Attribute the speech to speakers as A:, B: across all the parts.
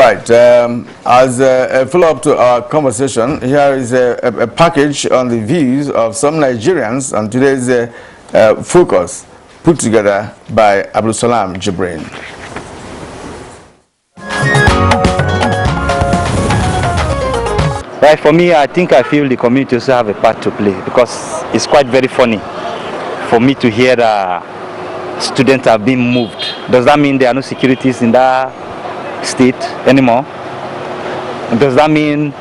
A: right. As a follow-up to our conversation, here is a package on the views of some Nigerians on today's focus, put together by Abdul Salam Jibrin.
B: Right, for me, I feel the community also have a part to play, because it's quite very funny for me to hear that students are being moved. Does that mean there are no securities in that state anymore? Does that mean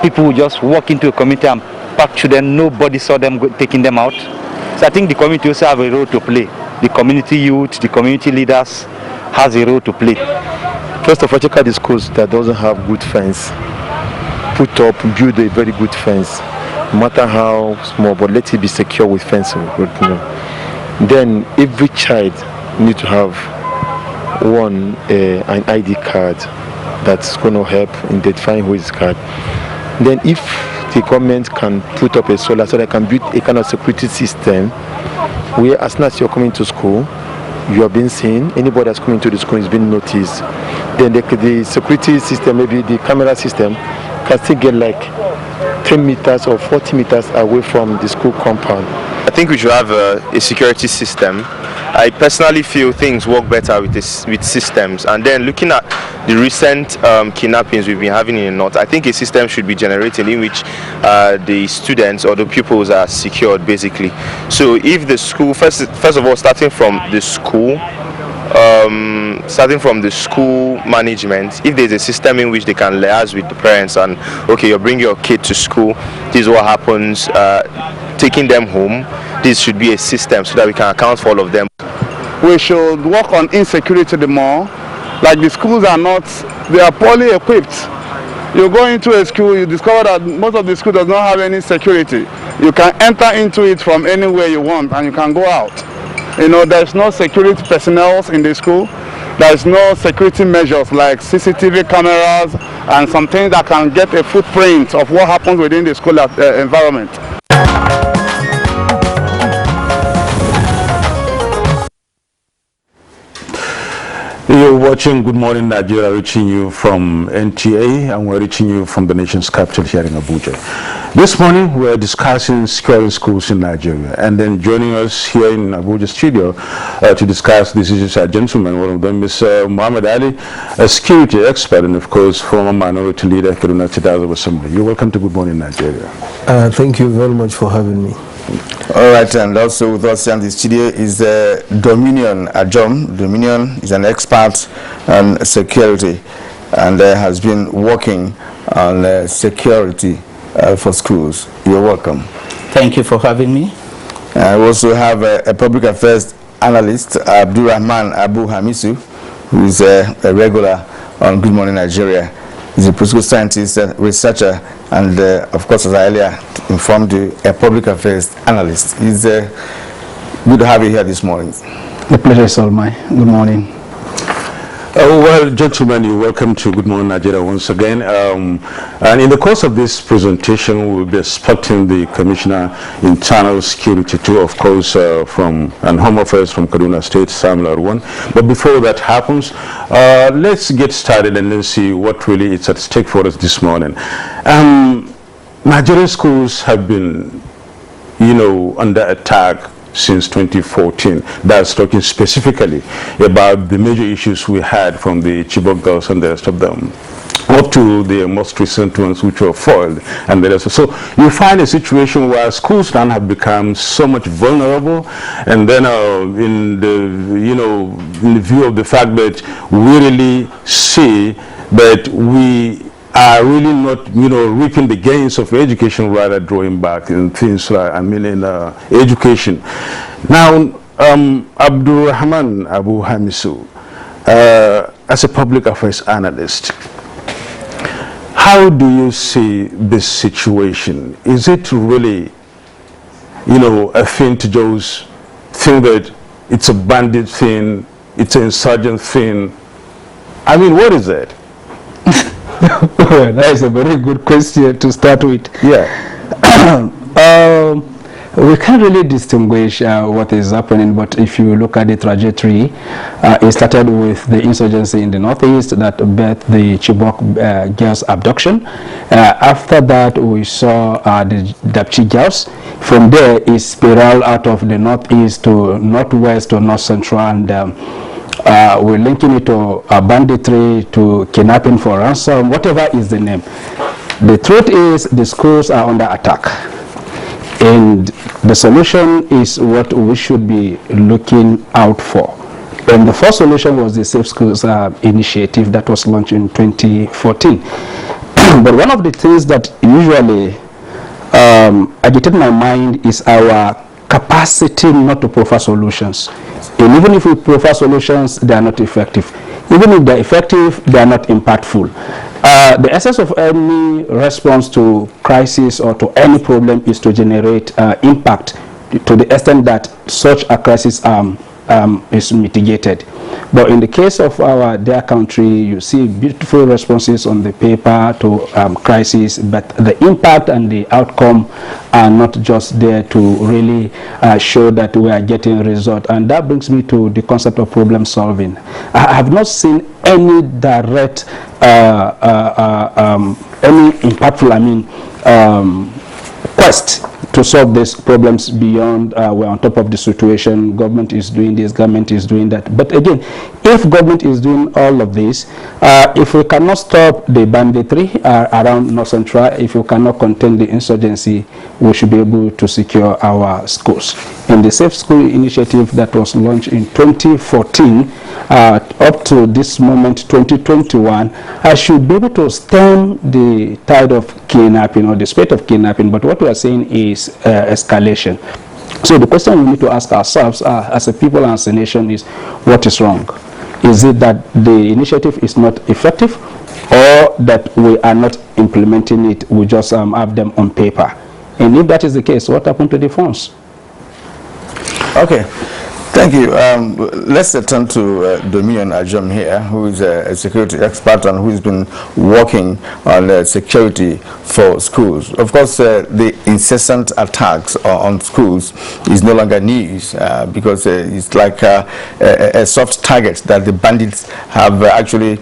B: people will just walk into a community and pack children, nobody saw them taking them out? So I think the community also have a role to play. The community youth, the community leaders has a role to play.
C: First of all, check out the schools that doesn't have good fence. Put up, build a very good fence, no matter how small, but let it be secure with fencing. Then every child needs to have an ID card that's going to help in identifying who is card. Then if the government can put up a solar so they can build a kind of security system where as soon as you're coming to school, you are being seen, anybody that's coming to the school is being noticed. Then the security system, maybe the camera system, can still get like 10 meters or 40 meters away from the school compound.
D: I think we should have a security system. I personally feel things work better with systems. And then looking at the recent kidnappings we've been having in the north, I think a system should be generated in which the students or the pupils are secured, basically. So if the school, first of all, starting from the school management, if there's a system in which they can liaise with the parents and, okay, you bring your kid to school, this is what happens, taking them home, this should be a system so that we can account for all of them.
E: We should work on insecurity the more. Like the schools are not, they are poorly equipped. You go into a school, you discover that most of the school does not have any security. You can enter into it from anywhere you want and you can go out. You know, there's no security personnel in the school. There's no security measures like CCTV cameras and some things that can get a footprint of what happens within the school environment.
F: You're watching Good Morning Nigeria, reaching you from NTA, and we're reaching you from the nation's capital here in Abuja. This morning we're discussing securing schools in Nigeria, and then joining us here in Abuja studio to discuss these issues are gentlemen. One of them is Muhammad Ali, a security expert, and of course former minority leader Kaduna State House of Assembly. You're welcome to Good Morning Nigeria.
G: Thank you very much for having me.
A: All right, and also with us in the studio is Dominion Ajom. Dominion is an expert on security and has been working on security for schools. You're welcome.
H: Thank you for having me.
A: We also have a public affairs analyst, Abdurrahman Abu Hamisu, who is a regular on Good Morning Nigeria. He's a political scientist, researcher, and of course, as I earlier informed you, a public affairs analyst. It's good to have you here this morning.
H: The pleasure is all mine. Good morning.
F: Well, gentlemen, you're welcome to Good Morning Nigeria once again. And in the course of this presentation, we'll be expecting the Commissioner Internal Security too, of course, and Home Affairs from Kaduna State, Samuel Arwan. But before that happens, let's get started and then see what really is at stake for us this morning. Nigerian schools have been, under attack since 2014. That's talking specifically about the major issues we had from the Chibok girls and the rest of them, up to the most recent ones which were foiled and the rest. So you find a situation where schools now have become so much vulnerable, and then in the view of the fact that we really see that we are really not, reaping the gains of education, rather drawing back in things like, in education. Now, Abdurrahman Abu Hamisu, as a public affairs analyst, how do you see this situation? Is it really, a thing to just think that it's a bandit thing, it's an insurgent thing? I mean, what is it?
H: Well, that is a very good question to start with.
F: Yeah.
H: We can't really distinguish what is happening, but if you look at the trajectory, it started with the insurgency in the northeast that birthed the Chibok girls' abduction. After that, we saw the Dapchi girls. From there, it spiraled out of the northeast to northwest to north central, and we're linking it to banditry, to kidnapping for ransom, whatever is the name. The truth is the schools are under attack. And the solution is what we should be looking out for. And the first solution was the Safe Schools initiative that was launched in 2014. But one of the things that usually agitates my mind is our capacity not to provide solutions. And even if we provide solutions, they are not effective. Even if they're effective, they are not impactful. The essence of any response to crisis or to any problem is to generate impact to the extent that such a crisis is mitigated. But in the case of our dear country, you see beautiful responses on the paper to crisis, but the impact and the outcome are not just there to really show that we are getting results. And that brings me to the concept of problem solving. I have not seen any direct, any impactful, quest to solve these problems beyond we're on top of the situation, government is doing this, government is doing that. But again, if government is doing all of this, if we cannot stop the banditry around North Central, if we cannot contain the insurgency, we should be able to secure our schools. In the Safe School initiative that was launched in 2014, up to this moment, 2021, I should be able to stem the tide of kidnapping or the spate of kidnapping, but what we are saying is escalation. So the question we need to ask ourselves as a people and as a nation is, what is wrong? Is it that the initiative is not effective, or that we are not implementing it, we just have them on paper? And if that is the case, what happened to the funds?
A: Okay, thank you. Let's turn to Dominion Ajom here, who is a security expert and who has been working on security for schools. Of course, the incessant attacks on schools is no longer news because it's like a soft target that the bandits have actually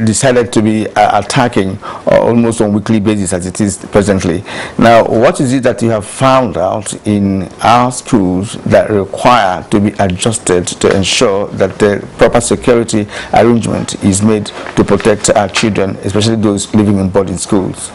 A: decided to be attacking almost on a weekly basis as it is presently. Now, what is it that you have found out in our schools that require to be adjusted to ensure that the proper security arrangement is made to protect our children, especially those living in boarding schools?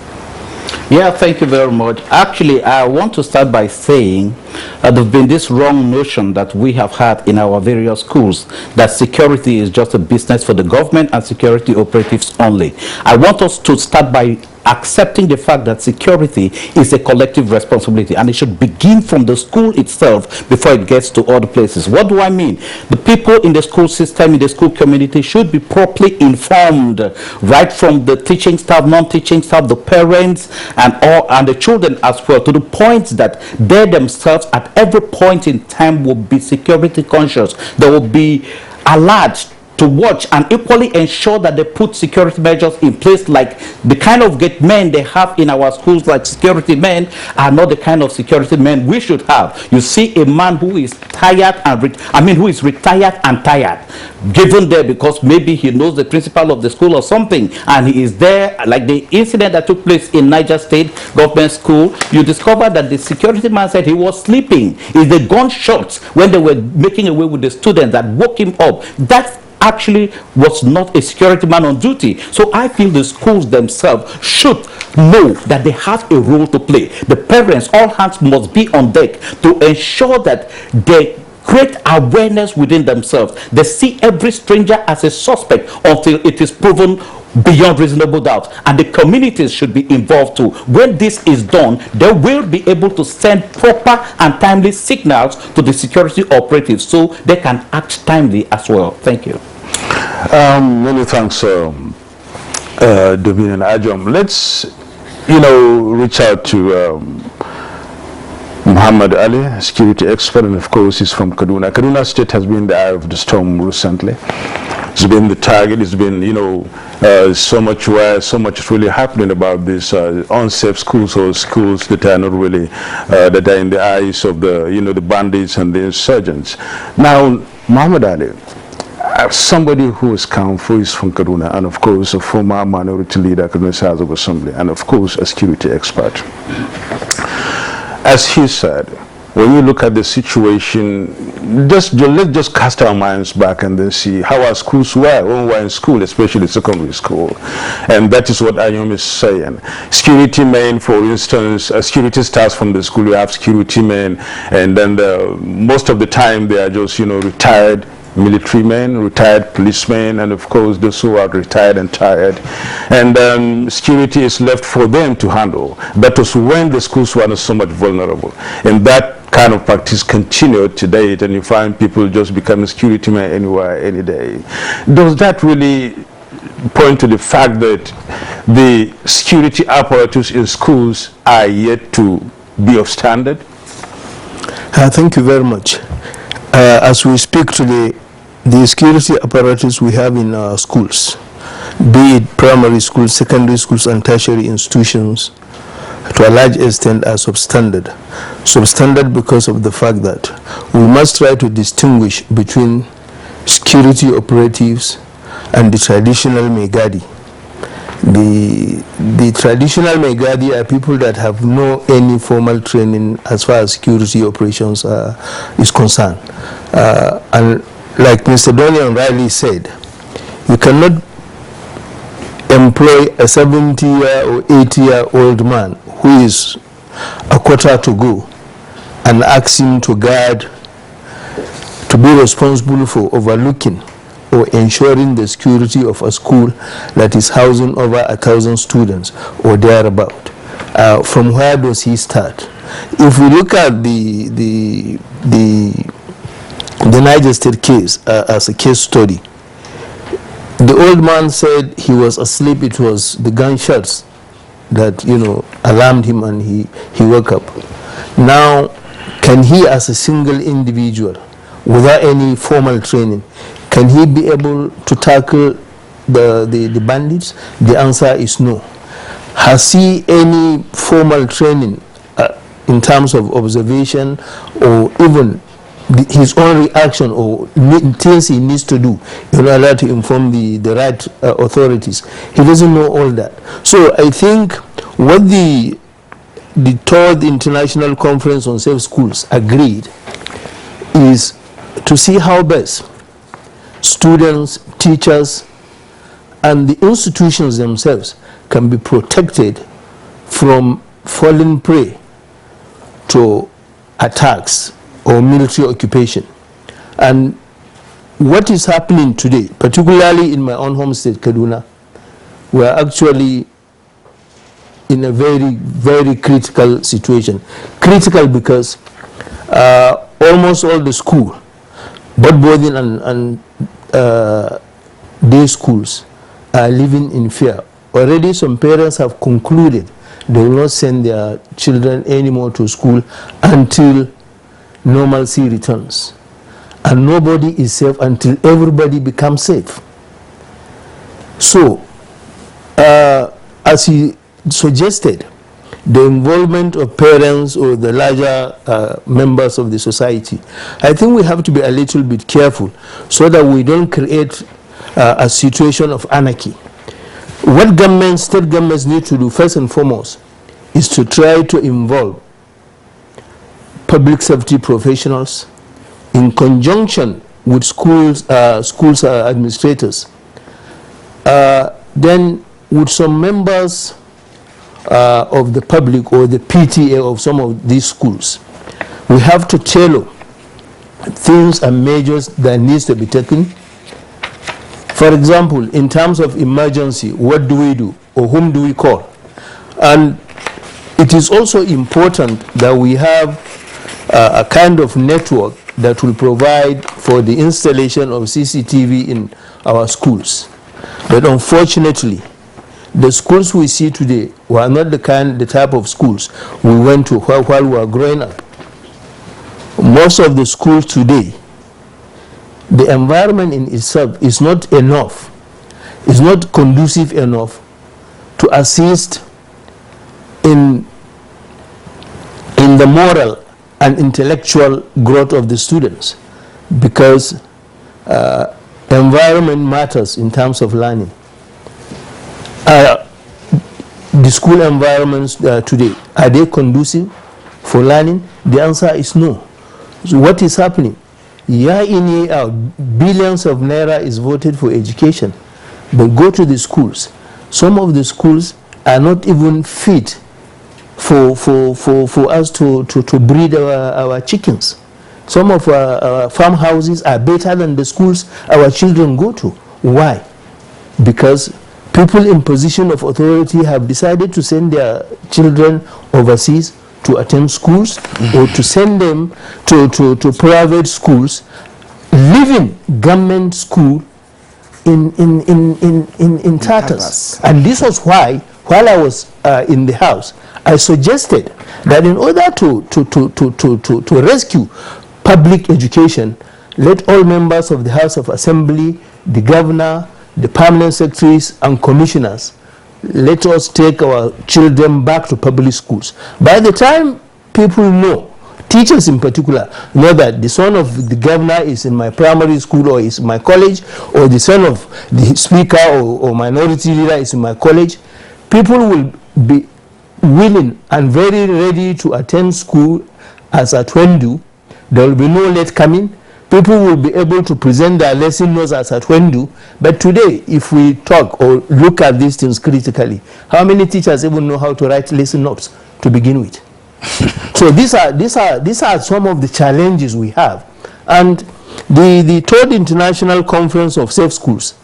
H: Yeah, thank you very much. Actually, I want to start by saying there's been this wrong notion that we have had in our various schools that security is just a business for the government and security operatives only. I want us to start by accepting the fact that security is a collective responsibility, and it should begin from the school itself before it gets to other places. What do I mean? The people in the school system, in the school community, should be properly informed, right from the teaching staff, non-teaching staff, the parents, and the children as well, to the point that they themselves at every point in time will be security conscious. They will be alert to watch and equally ensure that they put security measures in place, like the kind of gate men they have in our schools, like security men, are not the kind of security men we should have. You see a man who is tired and who is retired and tired, given there because maybe he knows the principal of the school or something, and he is there, like the incident that took place in Niger State Government School. You discover that the security man said he was sleeping. It's the gunshots when they were making away with the students that woke him up. That actually was not a security man on duty. So I feel the schools themselves should know that they have a role to play. The parents, all hands must be on deck to ensure that they create awareness within themselves. They see every stranger as a suspect until it is proven beyond reasonable doubt, and the communities should be involved too. When this is done, they will be able to send proper and timely signals to the security operatives so they can act timely as well. Thank you.
F: Many thanks, Dominion Ajom. Let's reach out to Muhammad Ali, security expert, and of course he's from Kaduna. Kaduna State has been the eye of the storm recently. It's been the target. It's been, so much is really happening about these unsafe schools, or schools that are not really that are in the eyes of the the bandits and the insurgents. Now, Muhammad Ali, somebody who is who is from Kaduna, and of course a former minority leader, Kaduna House of Assembly, and of course a security expert. As he said, when you look at the situation, let's just cast our minds back and then see how our schools were when we were in school, especially secondary school. And that is what Ayom is saying. Security men, for instance, security staff from the school, you have security men, and then most of the time they are just, retired military men, retired policemen, and of course those who are retired and tired. And security is left for them to handle. That was when the schools were not so much vulnerable. And that kind of practice continued to date, and you find people just becoming security men anywhere, any day. Does that really point to the fact that the security apparatus in schools are yet to be of standard?
G: Thank you very much. As we speak today, the security apparatus we have in our schools, be it primary schools, secondary schools, and tertiary institutions, to a large extent are substandard. Substandard because of the fact that we must try to distinguish between security operatives and the traditional Megadi. The traditional Megadi are people that have no any formal training as far as security operations is concerned. And like Mr. Donian Riley said, you cannot employ a 70-year or 80-year-old man who is a quarter to go and ask him to guard, to be responsible for overlooking or ensuring the security of a school that is housing over 1,000 students or thereabout. From where does he start? If we look at the Niger State case as a case study, the old man said he was asleep. It was the gunshots that alarmed him, and he woke up. Now, can he, as a single individual without any formal training, can he be able to tackle the bandits? The answer is no. Has he any formal training in terms of observation, or even his own reaction, or things he needs to do in order to inform the right authorities? He doesn't know all that. So I think what the Third International Conference on Safe Schools agreed is to see how best students, teachers, and the institutions themselves can be protected from falling prey to attacks or military occupation. And what is happening today, particularly in my own home state, Kaduna, we are actually in a very, very critical situation. Critical because almost all the school, both boarding and day schools, are living in fear. Already some parents have concluded they will not send their children anymore to school until normalcy returns. And nobody is safe until everybody becomes safe. So, as he suggested, the involvement of parents or the larger members of the society, I think we have to be a little bit careful so that we don't create a situation of anarchy. What governments, state governments need to do first and foremost is to try to involve public safety professionals in conjunction with schools administrators, then with some members of the public or the PTA of some of these schools. We have to tailor things and measures that needs to be taken. For example, in terms of emergency, what do we do or whom do we call? And it is also important that we have a kind of network that will provide for the installation of CCTV in our schools. But unfortunately, the schools we see today were not the type of schools we went to while we were growing up. most of the schools today, the environment in itself is not enough, is not conducive enough to assist in the moral and intellectual growth of the students, because environment matters in terms of learning. The school environments today, are they conducive for learning? The answer is no. So what is happening? Year in, year out, billions of naira is voted for education. But go to the schools. Some of the schools are not even fit for us to breed our chickens. Some of our farmhouses are better than the schools our children go to. Why? Because people in position of authority have decided to send their children overseas to attend schools, or to send them to private schools, leaving government school in tatters. And this was why, while I was in the House, I suggested that in order to rescue public education, let all members of the House of Assembly, the governor, the permanent secretaries and commissioners, let us take our children back to public schools. By the time people know, teachers in particular, know that the son of the governor is in my primary school or is in my college, or the son of the speaker or minority leader is in my college, people will be willing and very ready to attend school as at when due. There will be no late coming. People will be able to present their lesson notes as at when due. But today, if we talk or look at these things critically, how many teachers even know how to write lesson notes to begin with? So these are some of the challenges we have. And the Third International Conference of Safe Schools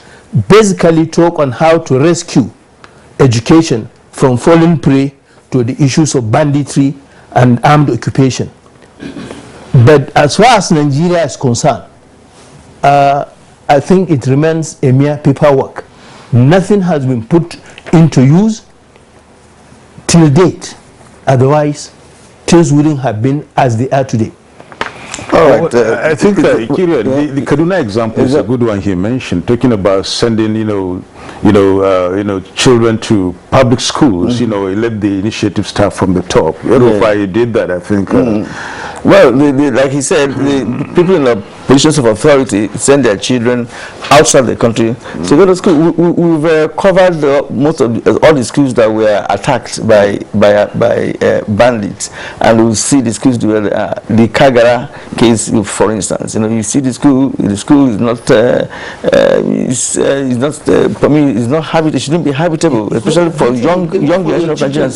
G: basically talk on how to rescue education from falling prey to the issues of banditry and armed occupation. But as far as Nigeria is concerned, I think it remains a mere paperwork. Nothing has been put into use till date. Otherwise, things wouldn't have been as they are today.
F: All right. I think the Kaduna example is a good one he mentioned, talking about sending, children to public schools. Let the initiative start from the top. He did that, I think.
A: Well, like he said, the people in the positions of authority send their children outside the country to go to school. We've covered most of all the schools that were attacked by bandits, and we see the schools where the Kagara case, for instance. You see the school is not it's not habitable. It shouldn't be habitable, especially for young generation of Nigerians.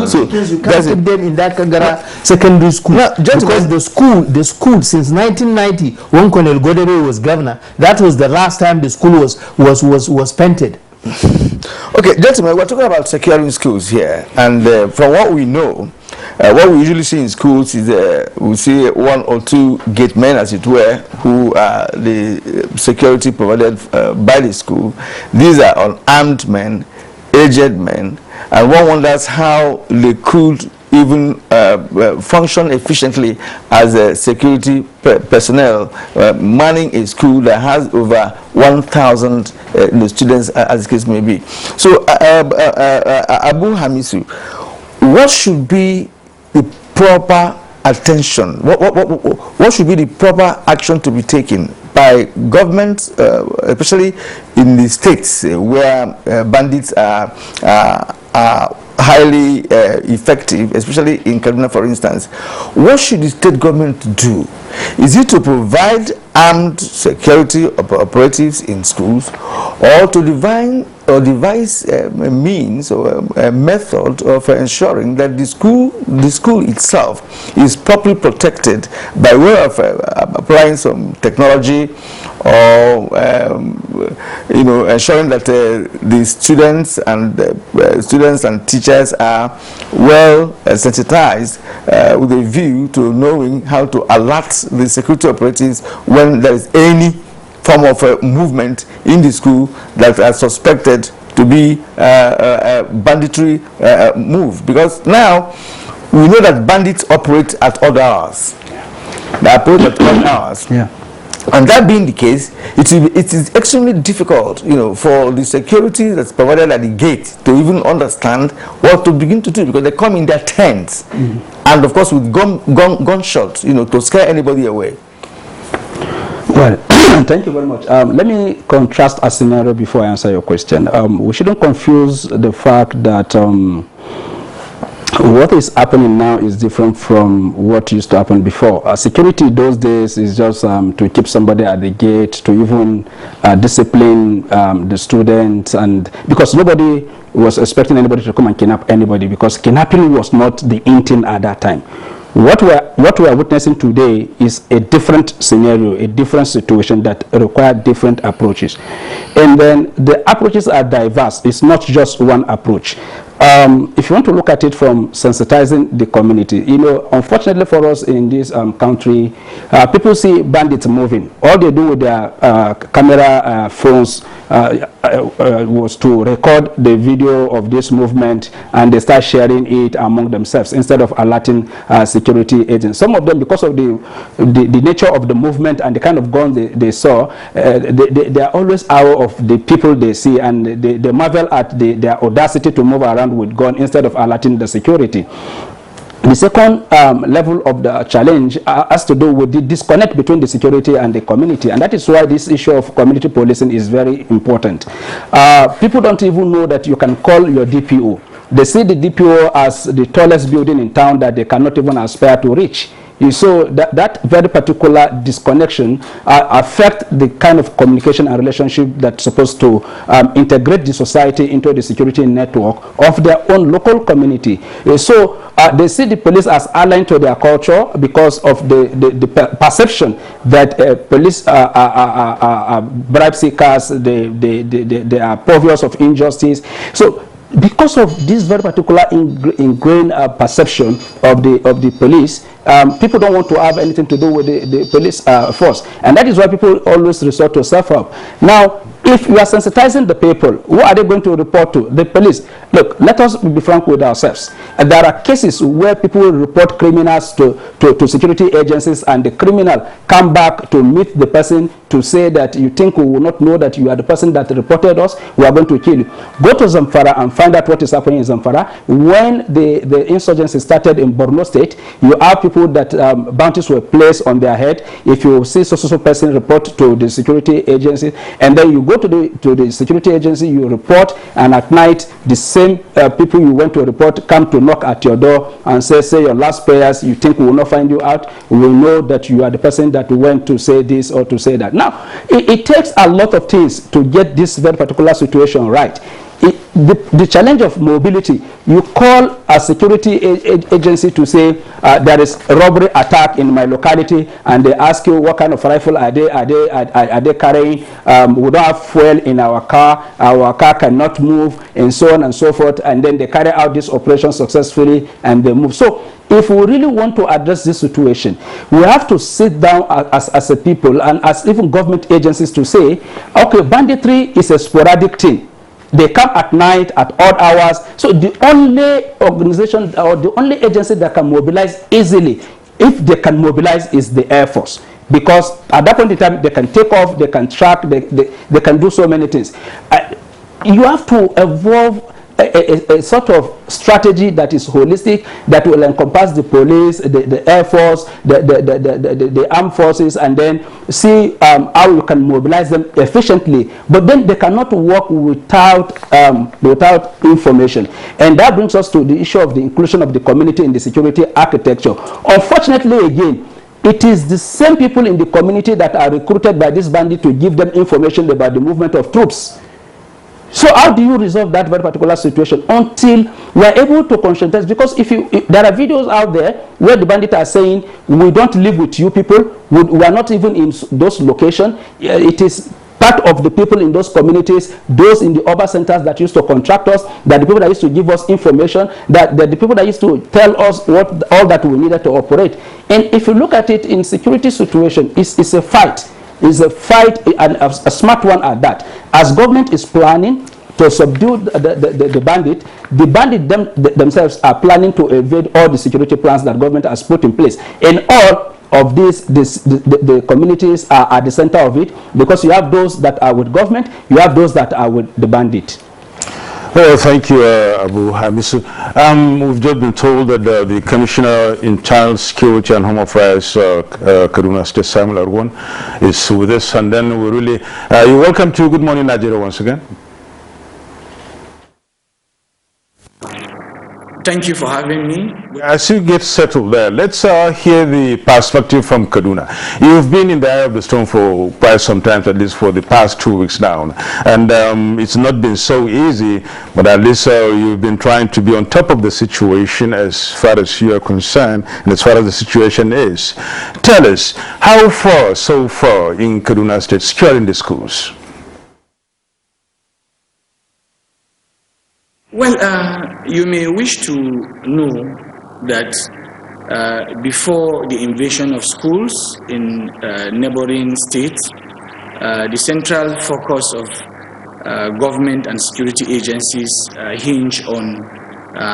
G: So you can't keep them in that Kagara secondary school. Now, because the school since 1990, when Colonel Godebe was governor, that was the last time the school was painted.
A: Okay, gentlemen, we're talking about securing schools here, and from what we know, what we usually see in schools is we see one or two gate men, as it were, who are the security provided by the school. These are unarmed men, aged men, and one wonders how they could even function efficiently as a security personnel manning a school that has over 1,000 students, as the case may be. So, Abu Hamisu, what should be the proper attention? What should be the proper action to be taken by governments, especially in the states where bandits are highly effective, especially in Kaduna, for instance? What should the state government do? Is it to provide armed security operatives in schools, or to devise a means or a method of ensuring that the school itself is properly protected by way of applying some technology, or ensuring that the students and teachers are well sensitized with a view to knowing how to alert the security operatives when there is any form of movement in the school that are suspected to be a banditry move? Because now we know that bandits operate at odd hours. the approach that come ours.
H: Yeah.
A: And that being the case, it is extremely difficult, for the security that's provided at the gate to even understand what to begin to do, because they come in their tents, and of course with gunshots, to scare anybody away.
I: Well, thank you very much. Let me contrast a scenario before I answer your question. We shouldn't confuse the fact that what is happening now is different from what used to happen before. Security those days is just to keep somebody at the gate, to even discipline the students, and because nobody was expecting anybody to come and kidnap anybody, because kidnapping was not the in thing at that time. What we are witnessing today is a different scenario, a different situation that require different approaches. And then the approaches are diverse. It's not just one approach. If you want to look at it from sensitizing the community, unfortunately for us in this country, people see bandits moving. All they do with their camera phones was to record the video of this movement, and they start sharing it among themselves instead of alerting security agents. Some of them, because of the nature of the movement and the kind of gun they saw, they are always aware of the people they see, and they marvel at their audacity to move around with gun instead of alerting the security. The second level of the challenge has to do with the disconnect between the security and the community, and that is why this issue of community policing is very important. People don't even know that you can call your DPO. They see the DPO as the tallest building in town that they cannot even aspire to reach. So that very particular disconnection affect the kind of communication and relationship that's supposed to integrate the society into the security network of their own local community. So they see the police as aligned to their culture because of the perception that police are bribe seekers, they are purveyors of injustice. So because of this very particular ingrained perception of the police, people don't want to have anything to do with the police force, and that is why people always resort to self-help. Now, if you are sensitizing the people, who are they going to report to? The police. Look, let us be frank with ourselves. There are cases where people will report criminals to security agencies, and the criminal come back to meet the person to say that you think we will not know that you are the person that reported us, we are going to kill you. Go to Zamfara and find out what is happening in Zamfara. When the insurgency started in Borno State, you have people that bounties were placed on their head. If you see so person report to the security agency, and then you go to the security agency, you report, and at night the same people you went to report come to knock at your door and say your last prayers. You think we will not find you out? We will know that you are the person that went to say this or to say that. Now, it takes a lot of things to get this very particular situation right. The challenge of mobility, you call a security agency to say there is a robbery attack in my locality, and they ask you what kind of rifle are they carrying. We don't have fuel in our car cannot move, and so on and so forth, and then they carry out this operation successfully and they move. So if we really want to address this situation, we have to sit down as a people and as even government agencies to say, okay, banditry is a sporadic thing. They come at night, at odd hours. So the only organization or the only agency that can mobilize easily, if they can mobilize, is the Air Force. Because at that point in time, they can take off, they can track, they can do so many things. You have to evolve a sort of strategy that is holistic, that will encompass the police, the Air Force, the armed forces, and then see how you can mobilize them efficiently. But then they cannot work without information. And that brings us to the issue of the inclusion of the community in the security architecture. Unfortunately, again, it is the same people in the community that are recruited by this bandit to give them information about the movement of troops. So how do you resolve that very particular situation until we are able to conscientize? Because if there are videos out there where the bandits are saying, we don't live with you people, we are not even in those locations. It is part of the people in those communities, those in the urban centers that used to contract us, that the people that used to give us information, that the people that used to tell us all that we needed to operate. And if you look at it in security situation, it's a fight. Is a fight, and a smart one at that. As government is planning to subdue the bandit, the bandit themselves are planning to evade all the security plans that government has put in place. And all of the communities are at the center of it, because you have those that are with government, you have those that are with the bandit.
F: Well, thank you, Abu Hamisu. We've just been told that the Commissioner in Child Security and Home Affairs, Kaduna State, Samuel Arwan, is with us, and then we really, you're welcome to Good Morning Nigeria once again.
J: Thank you for having me.
F: As you get settled there, let's hear the perspective from Kaduna. You've been in the eye of the storm for quite some time, at least for the past 2 weeks now. And it's not been so easy, but at least you've been trying to be on top of the situation as far as you are concerned, and as far as the situation is. Tell us, how far so far in Kaduna State securing the schools?
J: Well, you may wish to know that before the invasion of schools in neighboring states, the central focus of government and security agencies hinge on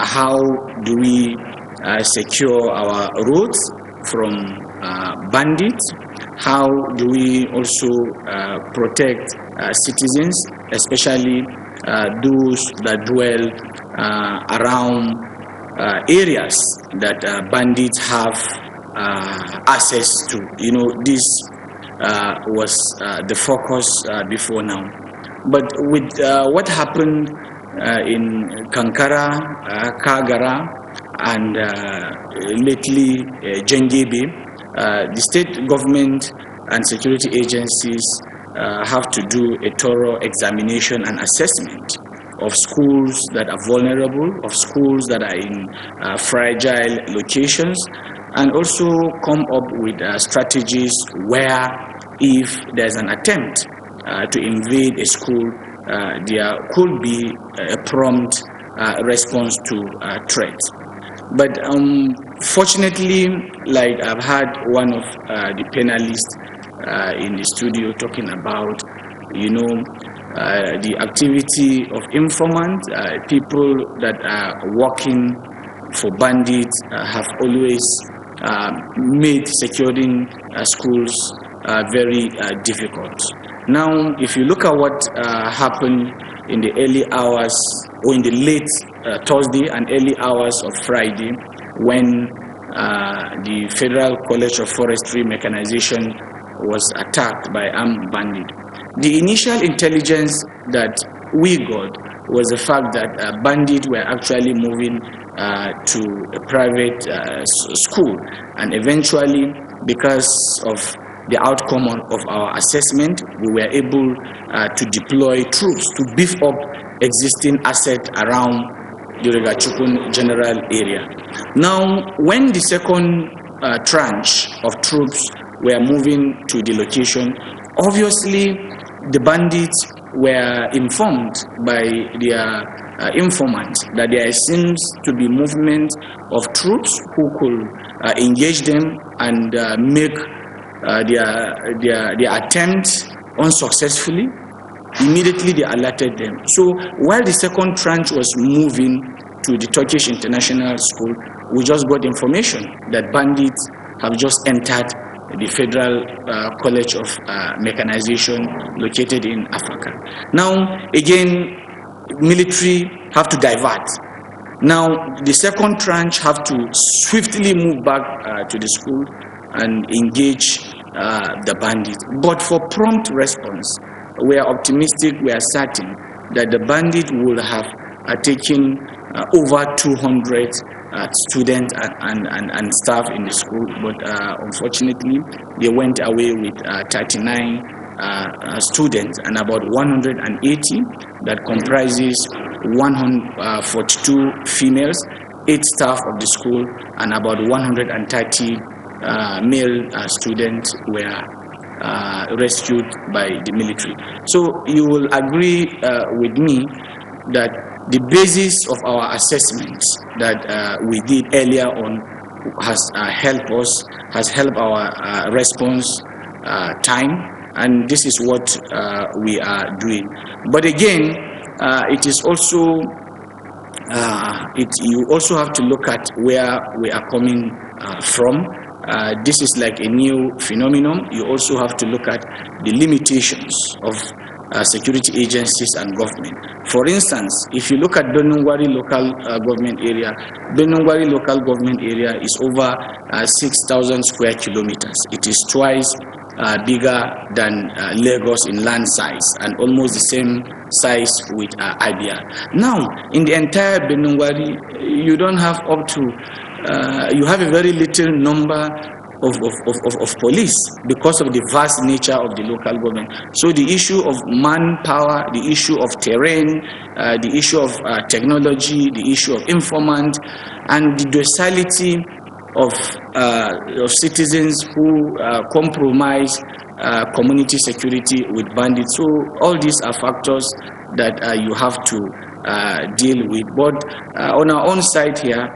J: how do we secure our roads from bandits, how do we also protect citizens, especially those that dwell around areas that bandits have access to. You know, this was the focus before now. But with what happened in Kankara, Kagara, and lately Jengebe, the state government and security agencies have to do a thorough examination and assessment of schools that are vulnerable, of schools that are in fragile locations, and also come up with strategies where, if there's an attempt to invade a school, there could be a prompt response to threats. But fortunately, like I've had one of the panelists in the studio talking about, you know, the activity of informants, people that are working for bandits have always made securing schools very difficult. Now, if you look at what happened in the early hours, or in the late Thursday and early hours of Friday, when the Federal College of Forestry Mechanization was attacked by armed bandits. The initial intelligence that we got was the fact that bandits were actually moving to a private school, and eventually, because of the outcome of our assessment, we were able to deploy troops to beef up existing assets around the Regachukun general area. Now, when the second tranche of troops were moving to the location, obviously the bandits were informed by their informants that there seems to be movement of troops who could engage them and make their attempt unsuccessfully. Immediately they alerted them. So while the second tranche was moving to the Turkish International School, we just got information that bandits have just entered the Federal College of Mechanization located in Africa. Now, again, military have to divert. Now, the second tranche have to swiftly move back to the school and engage the bandits. But for prompt response, we are optimistic, we are certain that the bandit will have taken over 200 students and staff in the school, but unfortunately they went away with 39 students and about 180 that comprises 142 females, 8 staff of the school, and about 130 male students were rescued by the military. So you will agree with me that the basis of our assessments that we did earlier on has helped us, has helped our response time, and this is what we are doing. But again, it is also you also have to look at where we are coming from. this is like a new phenomenon. You also have to look at the limitations of security agencies and government. For instance, if you look at Benungwari local government area, Benungwari local government area is over 6,000 square kilometers. It is twice bigger than Lagos in land size and almost the same size with Abia. Now, in the entire Benungwari, you don't have up to, you have a very little number of police because of the vast nature of the local government. So the issue of manpower, the issue of terrain, the issue of technology, the issue of informant, and the docility of citizens who compromise community security with bandits. So all these are factors that you have to deal with. But on our own side here,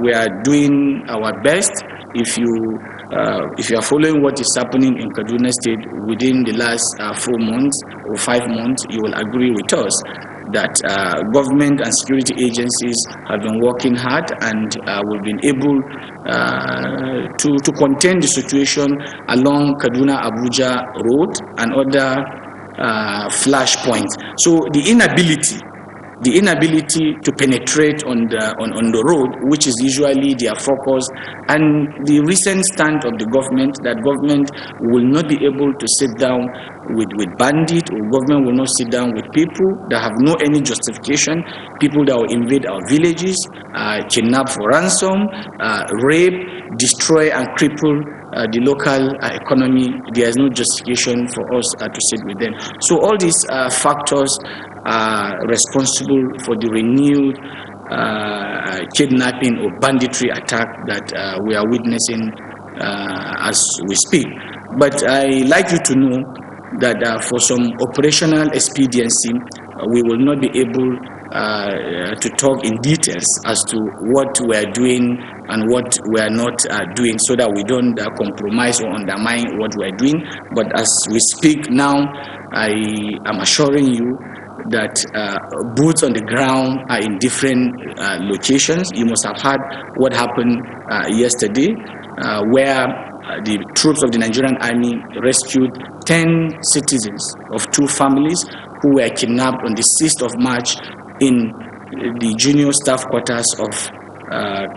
J: we are doing our best. If you are following what is happening in Kaduna State within the last 4 months or 5 months, you will agree with us that government and security agencies have been working hard, and we've been able to contain the situation along Kaduna-Abuja road and other flash points. So the inability to penetrate on the road, which is usually their focus, and the recent stand of the government that government will not be able to sit down with bandits, or government will not sit down with people that have no any justification, people that will invade our villages, kidnap for ransom, rape, destroy and cripple the local economy. There is no justification for us to sit with them. So all these factors are responsible for the renewed kidnapping or banditry attack that we are witnessing as we speak. But I like you to know that for some operational expediency, we will not be able to talk in details as to what we are doing and what we are not doing, so that we don't compromise or undermine what we are doing. But as we speak now, I am assuring you that boots on the ground are in different locations. You must have heard what happened yesterday, where the troops of the Nigerian army rescued 10 citizens of 2 families who were kidnapped on the 6th of March in the junior staff quarters of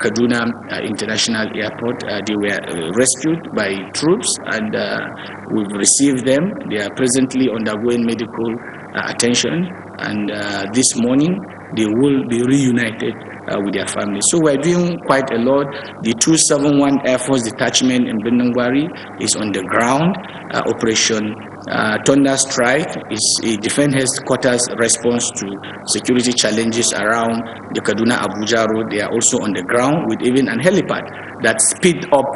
J: Kaduna International Airport. They were rescued by troops, and we've received them. They are presently undergoing medical attention, and this morning they will be reunited with their families. So we're doing quite a lot. The 271 Air Force Detachment in Benungwari is on the ground. Operation Thunder Strike is a defense headquarters response to security challenges around the Kaduna-Abuja road. They are also on the ground with even an helipad that speed up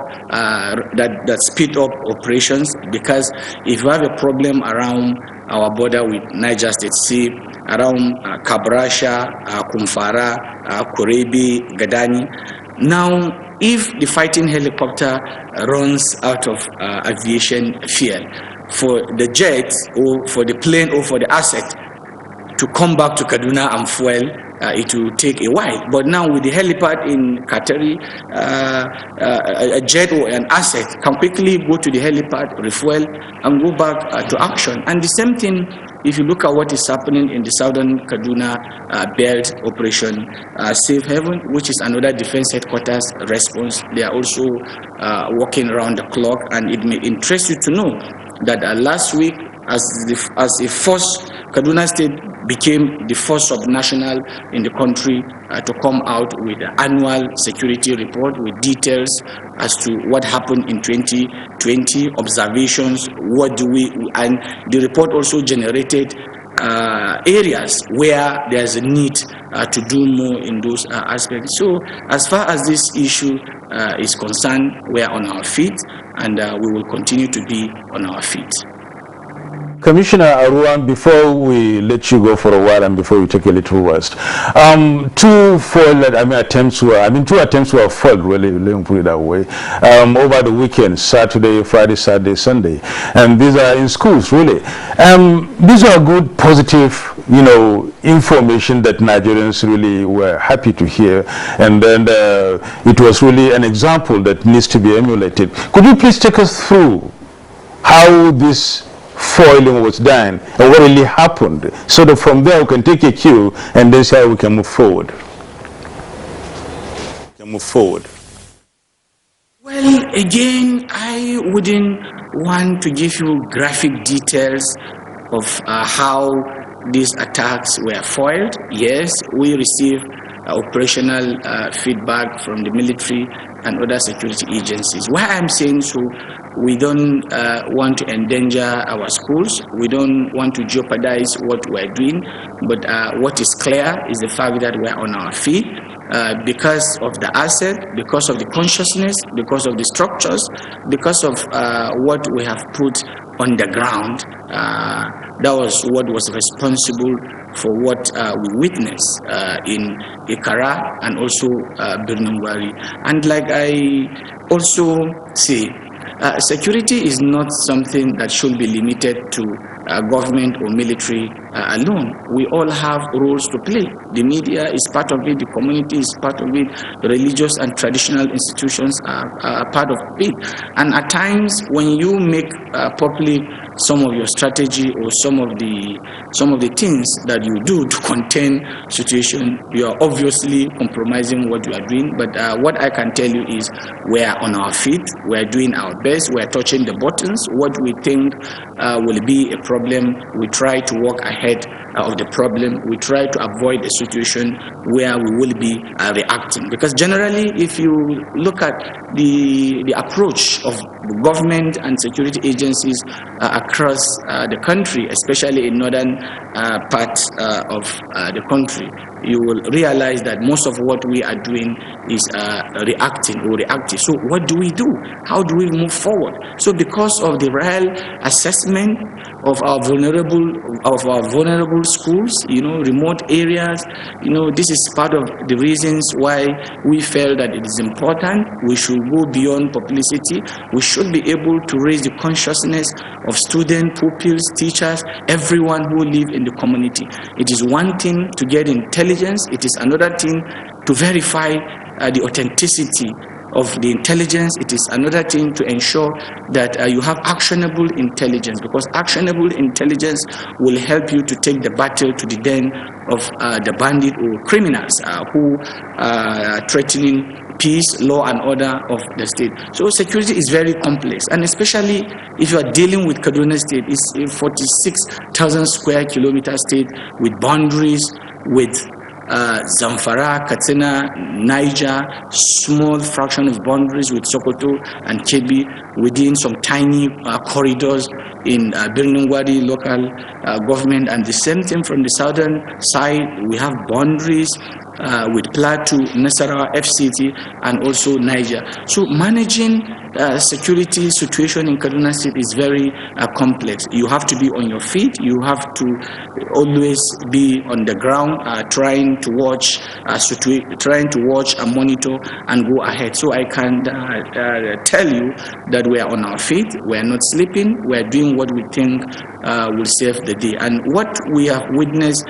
J: operations, because if you have a problem around our border with Niger State, say around Kabrasha, Kumfara, Korebi, Gadani. Now, if the fighting helicopter runs out of aviation fuel, for the jet or for the plane or for the asset to come back to Kaduna and fuel, it will take a while. But now with the helipad in Katari, a jet or an asset can quickly go to the helipad, refuel, and go back to action. And the same thing, if you look at what is happening in the southern Kaduna belt, Operation Safe Haven, which is another defense headquarters response, they are also working around the clock. And it may interest you to know that last week, as a first, Kaduna State became the first subnational in the country to come out with an annual security report with details as to what happened in 2020, observations, and the report also generated areas where there's a need to do more in those aspects. So as far as this issue is concerned, we are on our feet, and we will continue to be on our feet.
F: Commissioner Aruan, before we let you go for a while and before we take a little rest, two attempts were foiled, really, let me put it that way, over the weekend, Saturday, Friday, Saturday, Sunday, and these are in schools, really. These are good, positive you know, information that Nigerians really were happy to hear, and then it was really an example that needs to be emulated. Could you please take us through how this foiling was done and what really happened, so that from there we can take a cue and then see how we can move forward?
J: Well, again, I wouldn't want to give you graphic details of how these attacks were foiled. Yes, we received operational feedback from the military and other security agencies. Why I'm saying so, we don't want to endanger our schools. We don't want to jeopardize what we're doing. But what is clear is the fact that we're on our feet. Because of the asset, because of the consciousness, because of the structures, because of what we have put on the ground. That was what was responsible for what we witnessed in Ikara and also Birnin Gwari. And like I also say, security is not something that should be limited to government or military alone. We all have roles to play. The media is part of it, the community is part of it, religious and traditional institutions are part of it. And at times, when you make public some of your strategy or some of the things that you do to contain situation, you are obviously compromising what you are doing. But what I can tell you is we are on our feet, we are doing our best, we are touching the buttons. What we think will be a problem, we try to walk ahead of the problem. We try to avoid a situation where we will be reacting. Because generally, if you look at the approach of the government and security agencies across the country, especially in northern parts of the country, you will realize that most of what we are doing is reacting or reactive. So what do we do? How do we move forward? So because of the real assessment of our vulnerable schools, remote areas, this is part of the reasons why we felt that it is important. We should go beyond publicity. We should be able to raise the consciousness of students, pupils, teachers, everyone who live in the community. It is one thing to get intelligence. It is another thing to verify the authenticity of the intelligence. It is another thing to ensure that you have actionable intelligence, because actionable intelligence will help you to take the battle to the den of the bandit or criminals who are threatening peace, law and order of the state. So security is very complex, and especially if you are dealing with Kaduna State. It's a 46,000 square kilometer state with boundaries with Zamfara, Katsina, Niger, small fraction of boundaries with Sokoto and Kebbi, within some tiny corridors in Birnin Gwari local government, and the same thing from the southern side. We have boundaries with Plateau, Nasarawa, FCT, and also Niger. So managing security situation in Kaduna State is very complex. You have to be on your feet. You have to always be on the ground, trying to watch and monitor and go ahead. So I can tell you that we are on our feet. We are not sleeping. We are doing what we think will save the day. And what we have witnessed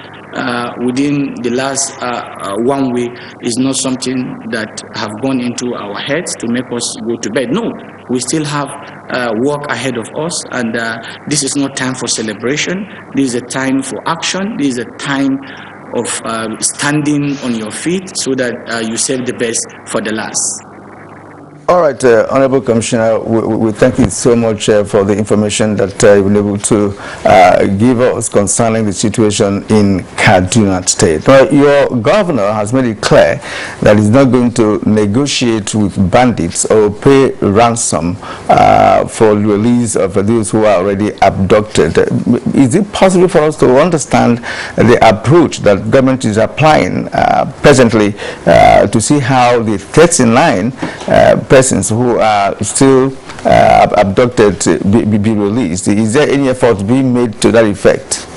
J: within the last 1 week is not something that have gone into our heads to make us go to bed. No, we still have work ahead of us, and this is not time for celebration. This is a time for action. This is a time of standing on your feet so that you save the best for the last.
A: All right, Honorable Commissioner, we thank you so much for the information that you've been able to give us concerning the situation in Kaduna State. Now, your governor has made it clear that he's not going to negotiate with bandits or pay ransom for the release of those who are already abducted. Is it possible for us to understand the approach that government is applying presently to see how the 39 persons who are still abducted be released? Is there any effort being made to that effect?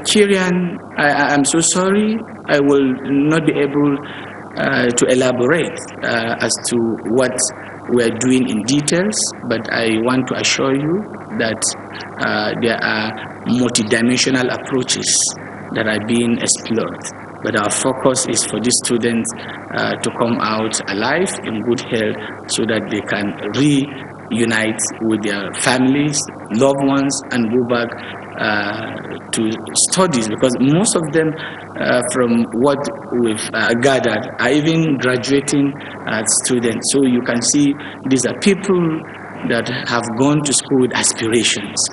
J: Kirian, I'm so sorry. I will not be able to elaborate as to what we are doing in details, but I want to assure you that there are multidimensional approaches that are being explored. But our focus is for these students to come out alive in good health so that they can reunite with their families, loved ones, and go back to studies, because most of them, from what we've gathered, are even graduating students. So you can see these are people that have gone to school with aspirations,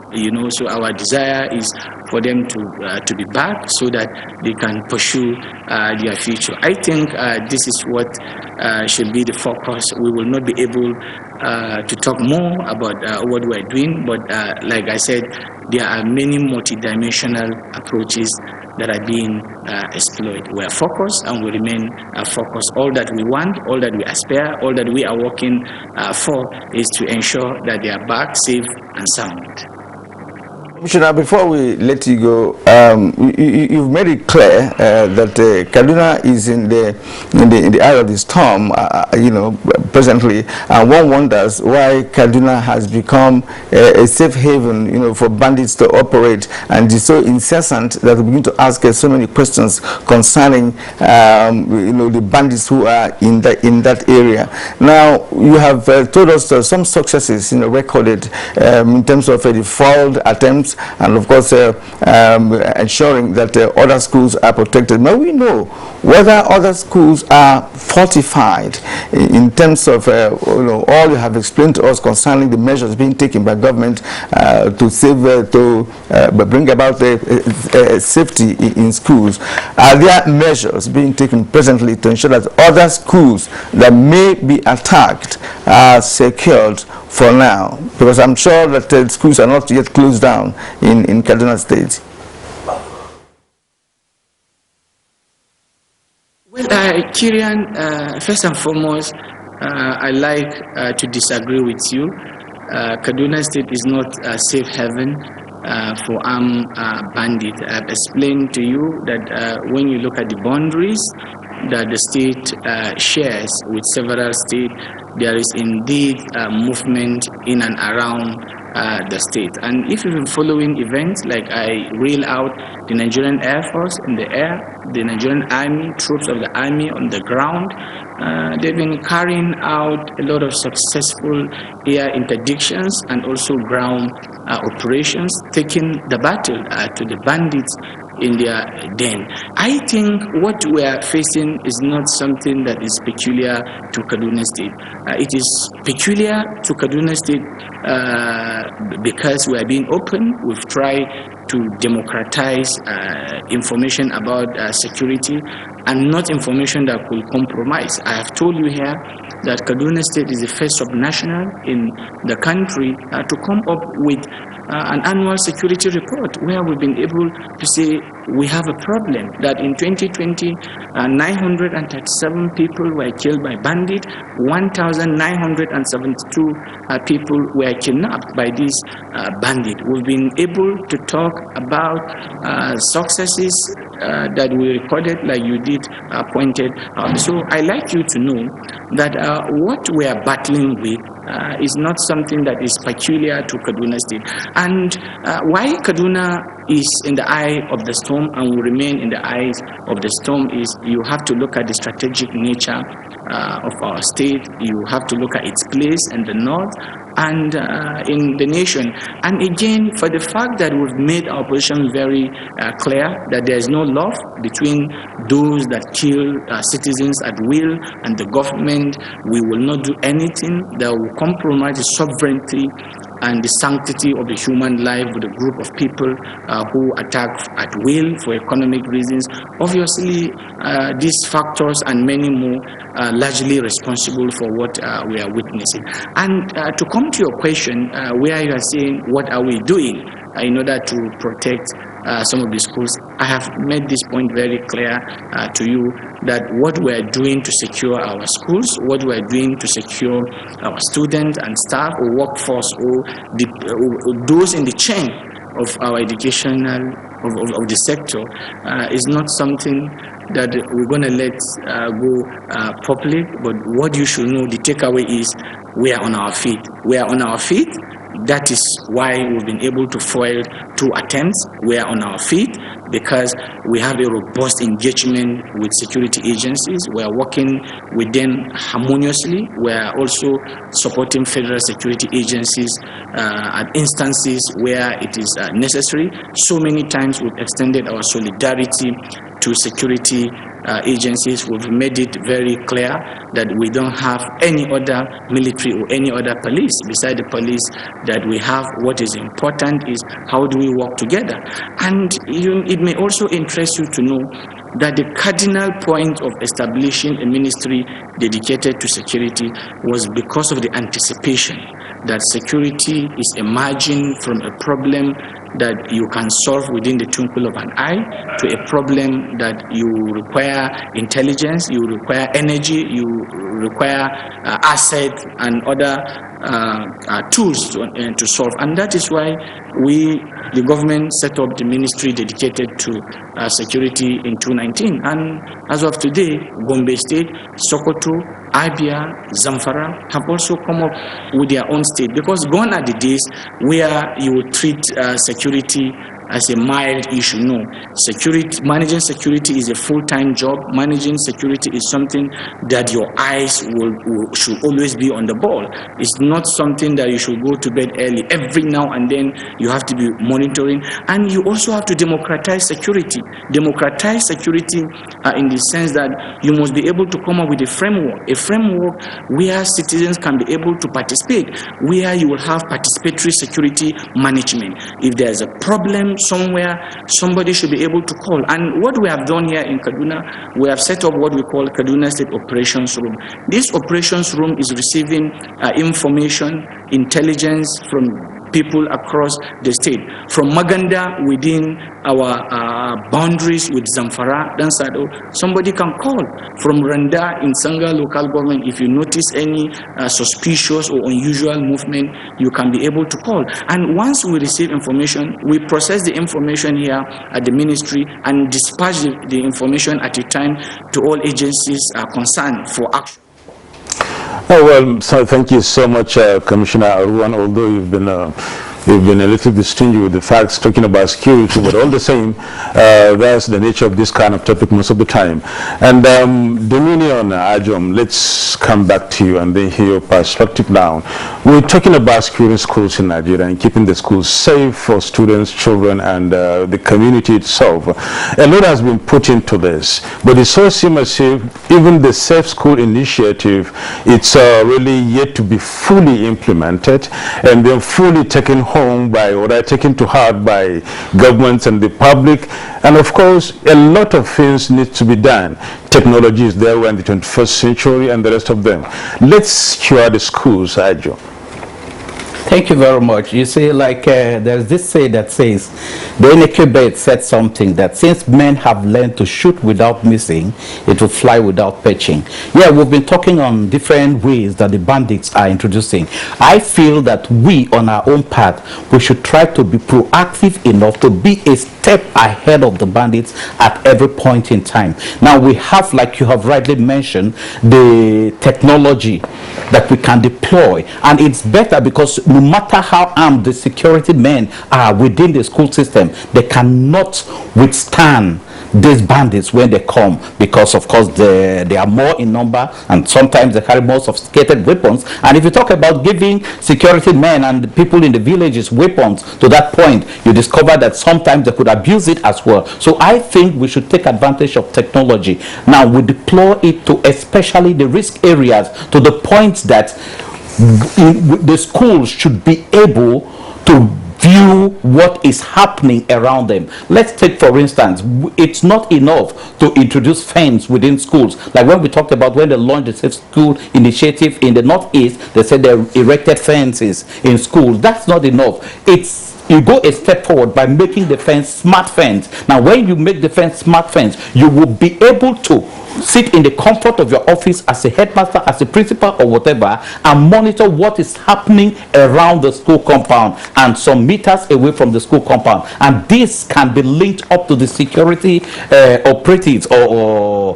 J: so our desire is for them to be back so that they can pursue their future. I think this is what should be the focus. We will not be able to talk more about what we are doing, but like I said, there are many multidimensional approaches that are being explored. We are focused and we remain focused. All that we want, all that we aspire, all that we are working for is to ensure that they are back safe and sound.
A: Commissioner, before we let you go, you've made it clear that Kaduna is in the eye of the storm, presently, and one wonders why Kaduna has become a safe haven, for bandits to operate, and is so incessant that we begin to ask so many questions concerning, the bandits who are in that area. Now, you have told us some successes, recorded in terms of the foiled attempts, and of course ensuring that other schools are protected. Now we know whether other schools are fortified in terms of all you have explained to us concerning the measures being taken by government to save, bring about safety in schools. Are there measures being taken presently to ensure that other schools that may be attacked are secured for now? Because I'm sure that schools are not yet closed down in Kaduna State.
J: Well, Kirian, first and foremost, I like to disagree with you. Kaduna State is not a safe haven for armed bandits. I've explained to you that when you look at the boundaries that the state shares with several states, there is indeed movement in and around the state. And if you've been following events, like I reel out the Nigerian Air Force in the air, the Nigerian Army, troops of the Army on the ground, they've been carrying out a lot of successful air interdictions and also ground operations, taking the battle to the bandits in their den. I think what we are facing is not something that is peculiar to Kaduna State. It is peculiar to Kaduna State because we are being open. We've tried to democratize information about security and not information that could compromise. I have told you here that Kaduna State is the first subnational in the country to come up with an annual security report where we've been able to say we have a problem, that in 2020 937 people were killed by bandits, 1,972 people were kidnapped by these bandits. We've been able to talk about successes that we recorded, like you did pointed out. So I like you to know that what we are battling with is not something that is peculiar to Kaduna State. And why Kaduna is in the eye of the storm and will remain in the eyes of the storm is you have to look at the strategic nature of our state. You have to look at its place in the north and in the nation. And again, for the fact that we've made our position very clear, that there is no love between those that kill citizens at will and the government, we will not do anything that will compromise the sovereignty and the sanctity of the human life with a group of people who attack at will for economic reasons. Obviously, these factors and many more are largely responsible for what we are witnessing. And to come to your question, where you are saying, what are we doing in order to protect some of the schools, I have made this point very clear to you that what we are doing to secure our schools, what we are doing to secure our students and staff or workforce or those in the chain of our educational, of the sector is not something that we're going to let go public. But what you should know, the takeaway is we are on our feet. We are on our feet. That is why we've been able to foil 2 attempts. We are on our feet because we have a robust engagement with security agencies. We are working with them harmoniously. We are also supporting federal security agencies at instances where it is necessary. So many times we've extended our solidarity to security agencies. We've made it very clear that we don't have any other military or any other police beside the police that we have. What is important is how do we work together. And it may also interest you to know that the cardinal point of establishing a ministry dedicated to security was because of the anticipation that security is emerging from a problem that you can solve within the twinkle of an eye to a problem that you require intelligence, you require energy, you require asset and other tools to solve. And that is why the government set up the ministry dedicated to security in 2019. And as of today, Gombe State, Sokoto, Abia, Zamfara have also come up with their own state, because gone are the days where you would treat security as a mild issue. No, managing security is a full-time job. Managing security is something that your eyes should always be on the ball. It's not something that you should go to bed early. Every now and then you have to be monitoring, and you also have to democratize security. Democratize security in the sense that you must be able to come up with a framework where citizens can be able to participate, where you will have participatory security management. If there's a problem somewhere, somebody should be able to call. And what we have done here in Kaduna, we have set up what we call Kaduna State Operations Room. This operations room is receiving information, intelligence from people across the state. From Maganda, within our boundaries with Zamfara, Dansado, somebody can call. From Randa in Sanga local government, if you notice any suspicious or unusual movement, you can be able to call. And once we receive information, we process the information here at the ministry and dispatch the information at a time to all agencies concerned for action.
F: Oh, well, so thank you so much, Commissioner Aruan, although you've been a little bit stingy with the facts talking about security, but all the same, that's the nature of this kind of topic most of the time. And Dominion Ajom, let's come back to you and then hear your perspective now. We're talking about securing schools in Nigeria and keeping the schools safe for students, children, and the community itself. A lot has been put into this, but it so seems as if even the Safe School initiative, it's really yet to be fully implemented and then fully taken home by, or taken to heart by governments and the public. And of course, a lot of things need to be done. Technology is there, we're in the 21st century and the rest of them. Let's secure the schools, Ajo.
H: Thank you very much. You see, like there's this say that says, the Inekebet said something that since men have learned to shoot without missing, it will fly without perching. Yeah, we've been talking on different ways that the bandits are introducing. I feel that we, on our own part, we should try to be proactive enough to be a step ahead of the bandits at every point in time. Now we have, like you have rightly mentioned, the technology that we can deploy, and it's better because no matter how armed the security men are within the school system, they cannot withstand these bandits when they come, because of course they are more in number and sometimes they carry more sophisticated weapons. And if you talk about giving security men and the people in the villages weapons to that point, you discover that sometimes they could abuse it as well. So I think we should take advantage of technology. Now we deploy it to especially the risk areas, to the point that the schools should be able to view what is happening around them. Let's take, for instance, it's not enough to introduce fence within schools. Like when we talked about when they launched the Safe School initiative in the Northeast, they said they erected fences in schools. That's not enough. It's you go a step forward by making the fence smart fence. Now, when you make the fence smart fence, you will be able to sit in the comfort of your office as a headmaster, as a principal, or whatever, and monitor what is happening around the school compound and some meters away from the school compound. And this can be linked up to the security operatives or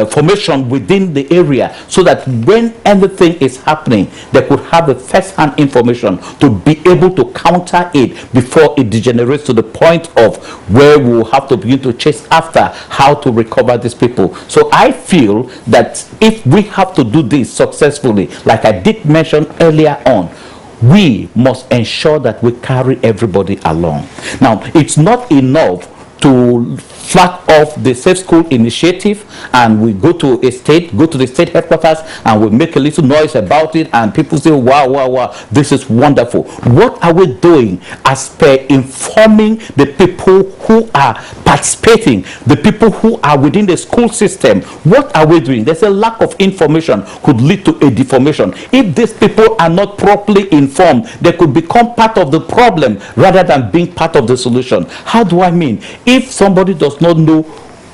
H: formation within the area, so that when anything is happening, they could have the first-hand information to be able to counter it before it degenerates to the point of where we will have to begin to chase after how to recover these people. So I feel that if we have to do this successfully, like I did mention earlier on, we must ensure that we carry everybody along. Now, it's not enough to flag off the Safe School initiative and we go to the state headquarters and we make a little noise about it and people say, wow, wow, wow, this is wonderful. What are we doing as per informing the people who are participating, the people who are within the school system? What are we doing? There's a lack of information could lead to a deformation. If these people are not properly informed, they could become part of the problem rather than being part of the solution. How do I mean? If somebody does not know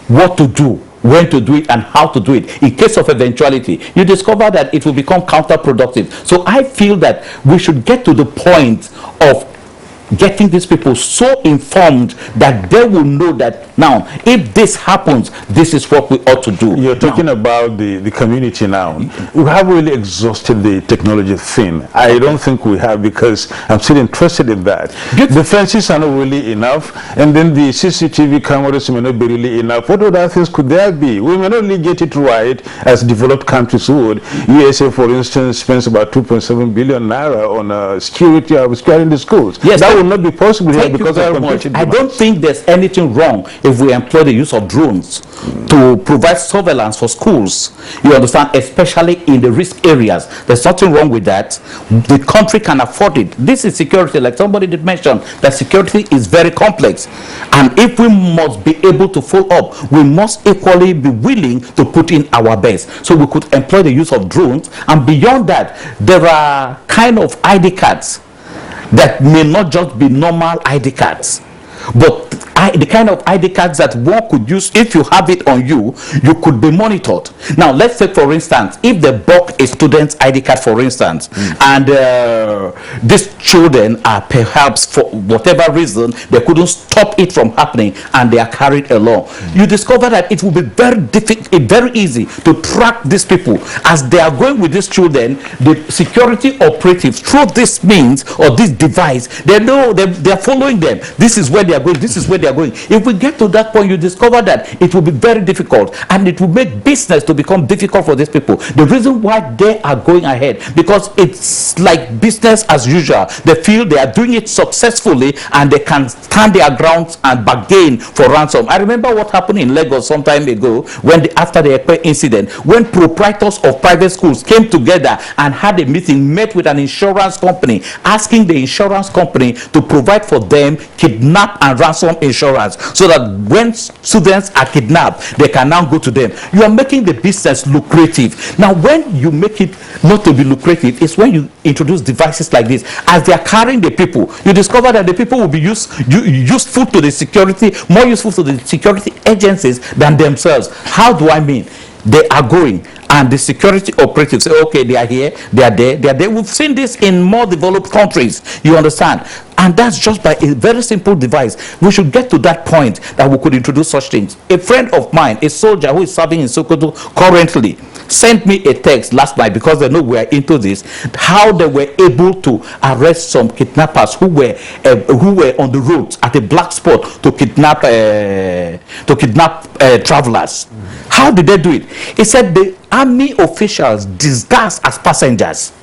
H: what to do, when to do it, and how to do it, in case of eventuality, you discover that it will become counterproductive. So I feel that we should get to the point of getting these people so informed that they will know that now, if this happens, this is what we ought to do.
F: You're talking about the community now. We have really exhausted the technology thing. I don't think we have, because I'm still interested in that. The fences are not really enough, and then the CCTV cameras may not be really enough. What other things could there be? We may not really get it right as developed countries would. USA, for instance, spends about 2.7 billion naira on security of securing the schools.
H: Yes,
F: that will not be possible here
H: Thank
F: because
H: you
F: of
H: very much.
F: computing
H: I don't think there's anything wrong if we employ the use of drones to provide surveillance for schools, you understand, especially in the risk areas. There's nothing wrong with that. The country can afford it. This is security, like somebody did mention, that security is very complex. And if we must be able to follow up, we must equally be willing to put in our best. So we could employ the use of drones. And beyond that, there are kind of ID cards that may not just be normal ID cards, but the kind of ID cards that one could use. If you have it on you, you could be monitored. Now, let's say, for instance, if they buck a student's ID card, for instance, and these children are perhaps, for whatever reason, they couldn't stop it from happening and they are carried along, you discover that it will be very difficult, very easy to track these people as they are going with these children. The security operatives, through this means or this device, they know they are following them. This is where they are going. This is where they are going. If we get to that point, you discover that it will be very difficult, and it will make business to become difficult for these people. The reason why they are going ahead, because it's like business as usual. They feel they are doing it successfully and they can stand their grounds and bargain for ransom. I remember what happened in Lagos some time ago when after the Ekpe incident, when proprietors of private schools came together and had a meeting, met with an insurance company, asking the insurance company to provide for them kidnap and ransom insurance, so that when students are kidnapped, they can now go to them. You are making the business lucrative. Now, when you make it not to be lucrative, it's when you introduce devices like this. As they are carrying the people, you discover that the people will be useful to the security, more useful to the security agencies than themselves. How do I mean? They are going, and the security operatives say, okay, they are here, they are there, they are there. We've seen this in more developed countries, you understand? And that's just by a very simple device. We should get to that point that we could introduce such things. A friend of mine, a soldier who is serving in Sokoto currently, sent me a text last night, because they know we are into this, how they were able to arrest some kidnappers who were on the roads at a black spot to kidnap travelers. How did they do it? He said the army officials disguised as passengers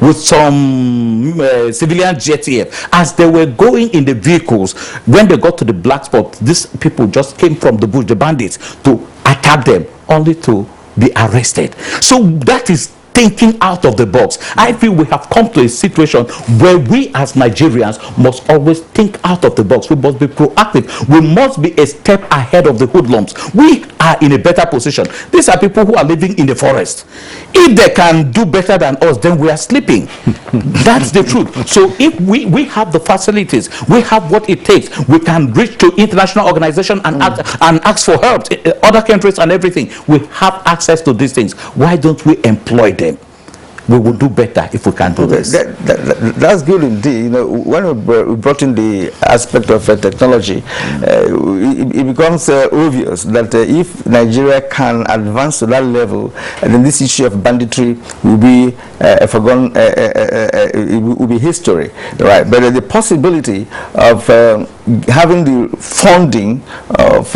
H: with some civilian JTF, as they were going in the vehicles. When they got to the black spot, these people just came from the bush, the bandits, to attack them, only to be arrested. So that is thinking out of the box. I feel we have come to a situation where we as Nigerians must always think out of the box. We must be proactive. We must be a step ahead of the hoodlums. We are in a better position. These are people who are living in the forest. If they can do better than us, then we are sleeping. That's the truth. So if we have the facilities, we have what it takes, we can reach to international organizations and ask for help, other countries and everything. We have access to these things. Why don't we employ them? We will do better if we can do this.
A: That's good indeed. You know, when we brought in the aspect of technology, it becomes obvious that if Nigeria can advance to that level, then this issue of banditry will be forgotten. It will be history, right? But the possibility of having the funding of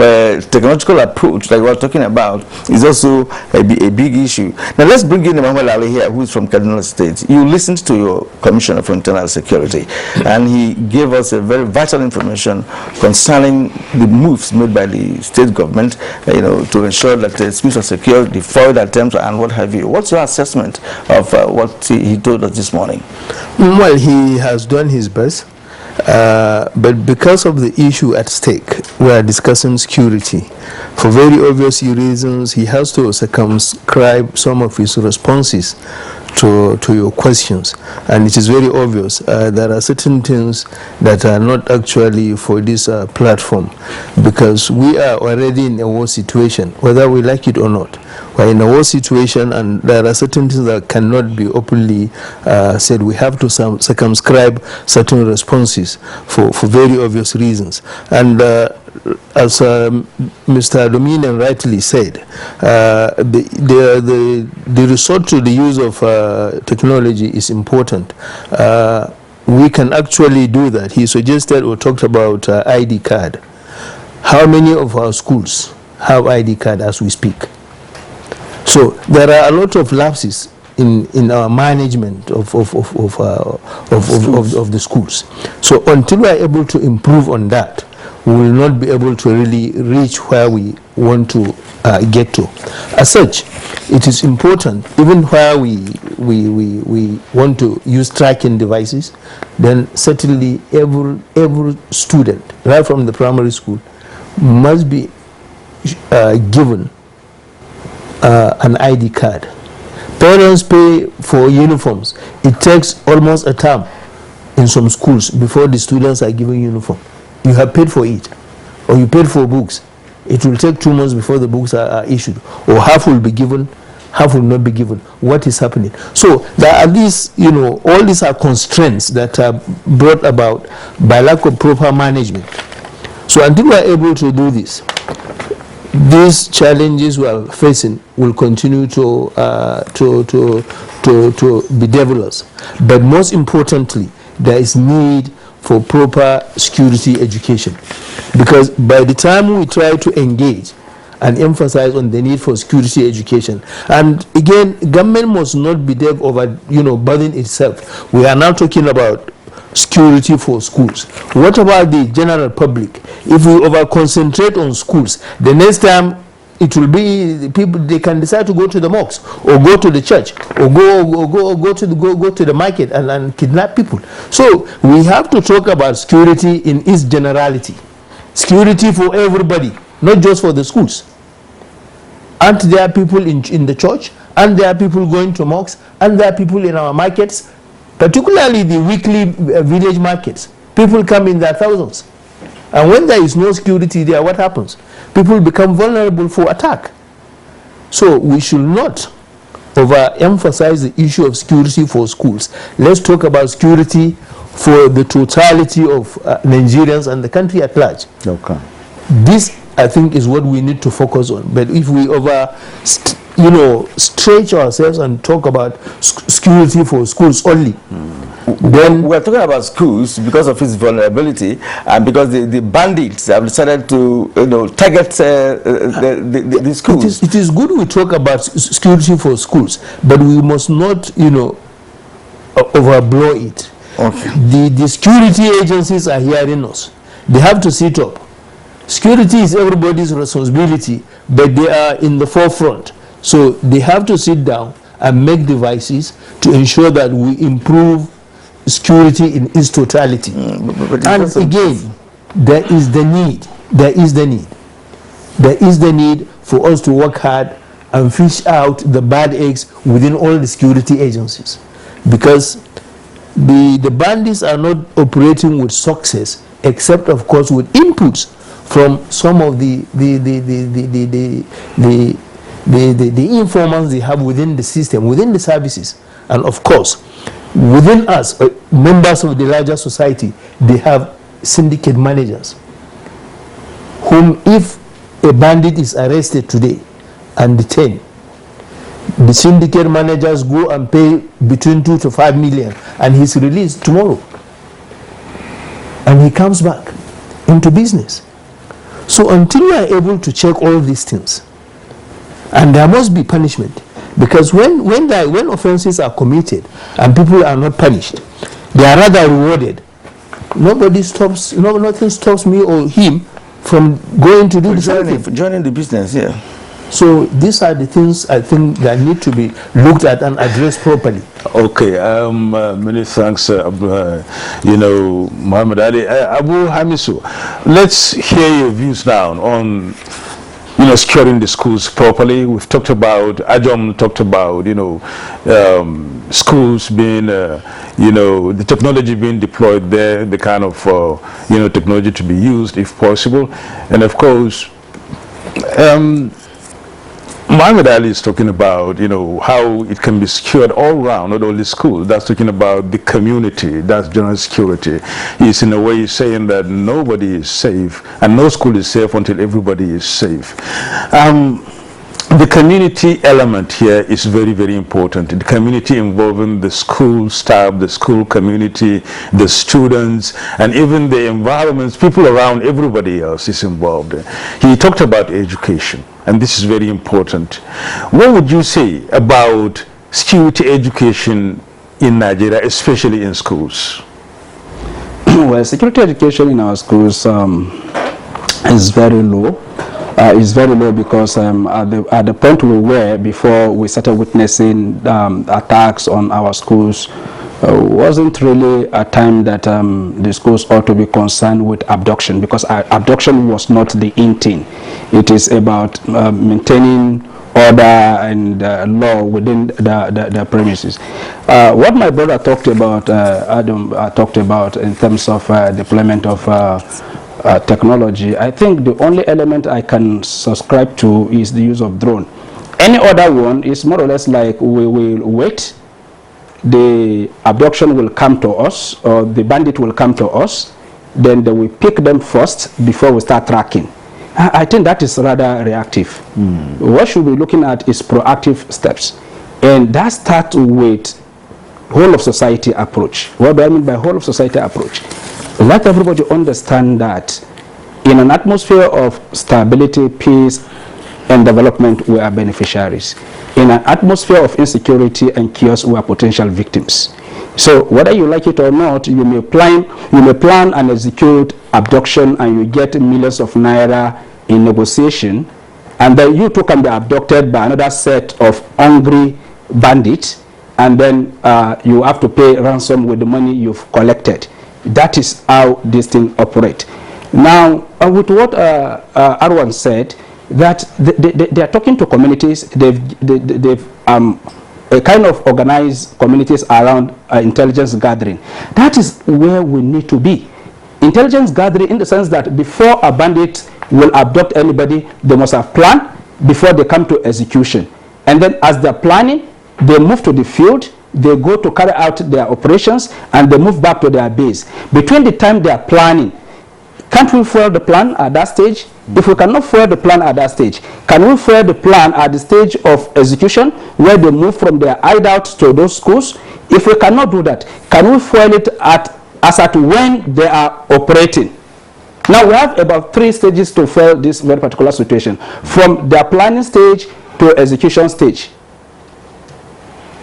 A: technological approach that we are talking about is also a big issue. Now let's bring in Emmanuel Ali here, who is from Kaduna State. You listened to your Commissioner for Internal Security, and he gave us a very vital information concerning the moves made by the state government, you know, to ensure that the schools are secure, the foiled attempts, and what have you. What's your assessment of what he told us this morning?
G: Well, he has done his best. But because of the issue at stake, we are discussing security. For very obvious reasons, he has to circumscribe some of his responses to your questions. And it is very obvious there are certain things that are not actually for this platform, because we are already in a war situation, whether we like it or not. We're in a war situation, and there are certain things that cannot be openly said. We have to circumscribe certain responses for very obvious reasons. And as Mr. Dominion rightly said, the resort to the use of technology is important. We can actually do that. He suggested or talked about ID card. How many of our schools have ID card as we speak? So there are a lot of lapses in our management of the schools. So until we are able to improve on that, we will not be able to really reach where we want to get to. As such, it is important, even where we want to use tracking devices, then certainly every student, right from the primary school, must be given an ID card. Parents pay for uniforms. It takes almost a term in some schools before the students are given uniform. You have paid for it, or you paid for books. It will take 2 months before the books are issued, or half will be given, half will not be given. What is happening? So there are these, you know, all these are constraints that are brought about by lack of proper management. So until we are able to do this, these challenges we are facing will continue to be developed. But most importantly, there is need for proper security education, because by the time we try to engage and emphasize on the need for security education, and again, government must not be there over, you know, burden itself. We are now talking about security for schools. What about the general public? If we over concentrate on schools, the next time it will be the people, they can decide to go to the mosque or go to the church or go to the market and kidnap people. So we have to talk about security in its generality. Security for everybody, not just for the schools. Aren't there people in the church? And there are people going to mosques? And there are people in our markets? Particularly the weekly village markets. People come in their thousands. And when there is no security there, what happens? People become vulnerable for attack. So we should not overemphasize the issue of security for schools. Let's talk about security for the totality of Nigerians and the country at large.
H: Okay.
G: This, I think, is what we need to focus on. But if we stretch ourselves and talk about security for schools only, then
A: we're talking about schools because of its vulnerability and because the bandits have decided to, you know, target the schools.
G: It is good we talk about security for schools, but we must not, you know, overblow it.
A: Okay.
G: The security agencies are hearing us. They have to sit up. Security is everybody's responsibility, but they are in the forefront. So they have to sit down and make devices to ensure that we improve security in its totality. And again, there is the need for us to work hard and fish out the bad eggs within all the security agencies, because the bandits are not operating with success, except of course with inputs from some of the informants they have within the system, within the services, and of course within us, members of the larger society. They have syndicate managers whom, if a bandit is arrested today and detained, the syndicate managers go and pay between 2 to 5 million, and he's released tomorrow, and he comes back into business. So until you are able to check all these things, and there must be punishment, because when offenses are committed and people are not punished, they are rather rewarded. Nothing stops me or him from going to do the same thing.
A: Joining the business, yeah.
G: So these are the things I think that need to be looked at and addressed properly.
F: Okay, many thanks, Muhammad Ali. Abu Hamisu, let's hear your views now on, securing the schools properly. We've talked about, Ajom talked about, schools being, the technology being deployed there, the kind of, technology to be used if possible. And of course, Muhammad Ali is talking about, how it can be secured all around, not only school. That's talking about the community, that's general security. He's in a way saying that nobody is safe and no school is safe until everybody is safe. The community element here is very, very important. The community involving the school staff, the school community, the students, and even the environments, people around, everybody else is involved. He talked about education, and this is very important. What would you say about security education in Nigeria, especially in schools?
I: Well, security education in our schools is very low. It's very low because at the point we were before we started witnessing attacks on our schools, wasn't really a time that the schools ought to be concerned with abduction, because abduction was not the in thing. It is about maintaining order and law within the premises. What my brother talked about, Adam talked about in terms of deployment of technology, I think the only element I can subscribe to is the use of drone. Any other one is more or less like we will wait, the abduction will come to us, or the bandit will come to us, then they will pick them first before we start tracking. I think that is rather reactive. What should we be looking at is proactive steps, and that starts with whole of society approach. What do I mean by whole of society approach? Let everybody understand that in an atmosphere of stability, peace, and development, we are beneficiaries. In an atmosphere of insecurity and chaos, we are potential victims. So whether you like it or not, you may plan and execute abduction, and you get millions of naira in negotiation, and then you too can be abducted by another set of hungry bandits, and then you have to pay ransom with the money you've collected. That is how this thing operates. Now, with what Arwan said, that they are talking to communities. They've kind of organized communities around intelligence gathering. That is where we need to be. Intelligence gathering in the sense that before a bandit will abduct anybody, they must have planned before they come to execution. And then as they're planning, they move to the field, they go to carry out their operations, and they move back to their base. Between the time they are planning, can't we foil the plan at that stage? If we cannot foil the plan at that stage, can we foil the plan at the stage of execution, where they move from their hideouts to those schools? If we cannot do that, can we foil it as at when they are operating? Now we have about 3 stages to foil this very particular situation, from their planning stage to execution stage.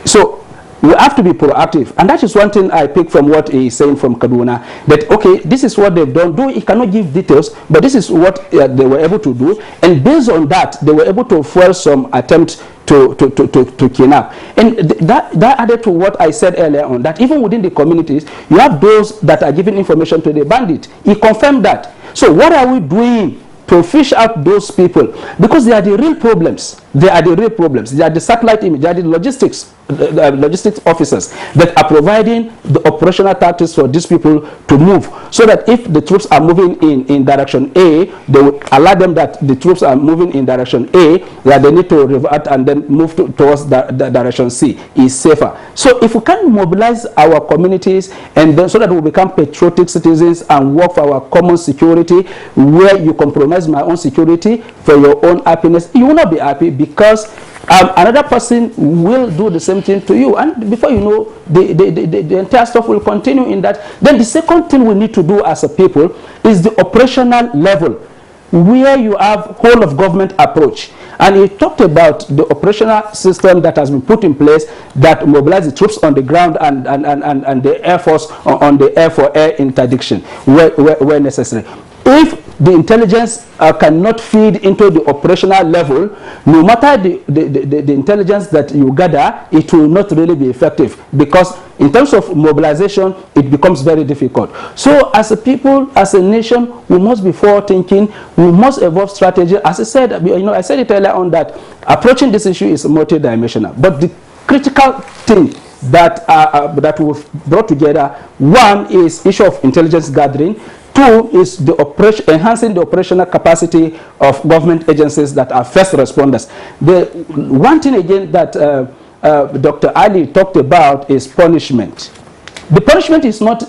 I: So we have to be proactive, and that is one thing I pick from what he is saying from Kaduna, that okay, this is what they've done. Though he cannot give details, but this is what they were able to do, and based on that, they were able to foil some attempt to kidnap. And that added to what I said earlier on, that even within the communities, you have those that are giving information to the bandit. He confirmed that. So what are we doing to fish out those people, because they are the real problems. They are the real problems. They are the satellite image. They are the logistics officers that are providing the operational tactics for these people to move, so that if the troops are moving in direction A, they will alert them that the troops are moving in direction A, that they need to revert and then move towards the direction C is safer. So if we can mobilize our communities, and then so that we become patriotic citizens and work for our common security, where you compromise my own security for your own happiness, you will not be happy, because another person will do the same thing to you, and before you know, the entire stuff will continue in that. Then the second thing we need to do as a people is the operational level, where you have whole of government approach. And he talked about the operational system that has been put in place that mobilizes the troops on the ground and the Air Force on the air-for-air interdiction where necessary. If the intelligence cannot feed into the operational level, no matter the intelligence that you gather, it will not really be effective, because in terms of mobilization, it becomes very difficult. So as a people, as a nation, we must be forward thinking. We must evolve strategy. As I said, I said it earlier on that approaching this issue is multidimensional. But the critical thing that we've brought together, one is issue of intelligence gathering. Two is enhancing the operational capacity of government agencies that are first responders. The one thing again that Dr. Ali talked about is punishment. The punishment is not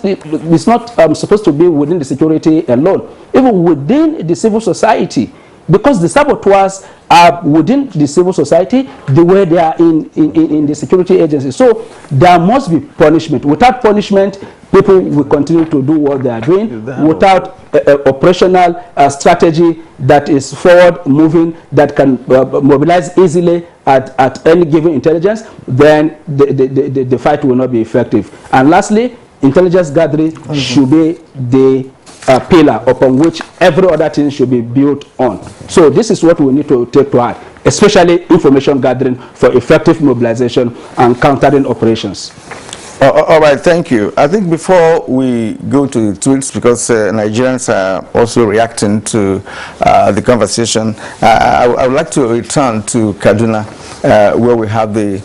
I: supposed to be within the security alone, even within the civil society, because the saboteurs are within the civil society the way they are in the security agency. So there must be punishment. Without punishment, people will continue to do what they are doing. Without operational strategy that is forward moving, that can mobilize easily at any given intelligence, then the fight will not be effective. And lastly, intelligence gathering should be the pillar upon which every other thing should be built on. So this is what we need to take to heart, especially information gathering for effective mobilization and countering operations.
A: All right, thank you. I think before we go to the tweets, because Nigerians are also reacting to the conversation, I would like to return to Kaduna, where we have the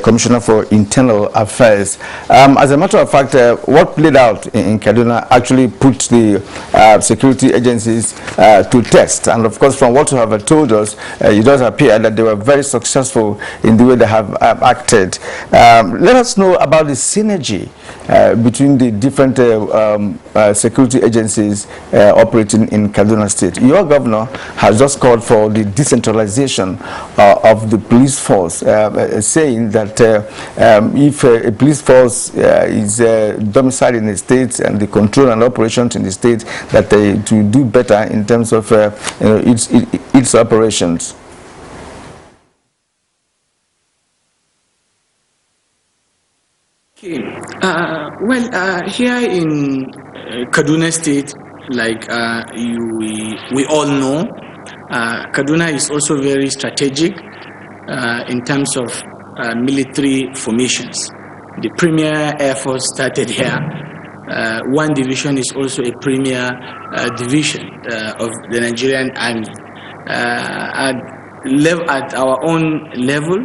A: Commissioner for Internal Affairs. As a matter of fact, what played out in Kaduna actually put the security agencies to test. And of course, from what you have told us, it does appear that they were very successful in the way they have acted. Let us know about the synergy between the different security agencies operating in Kaduna State. Your governor has just called for the decentralization of the police force, saying that if a police force is domiciled in the state and the control and operations in the state, that they to do better in terms of its operations.
J: Okay. Here in Kaduna State, like we all know, Kaduna is also very strategic in terms of military formations. The premier Air Force started here. One division is also a premier division of the Nigerian Army. At our own level,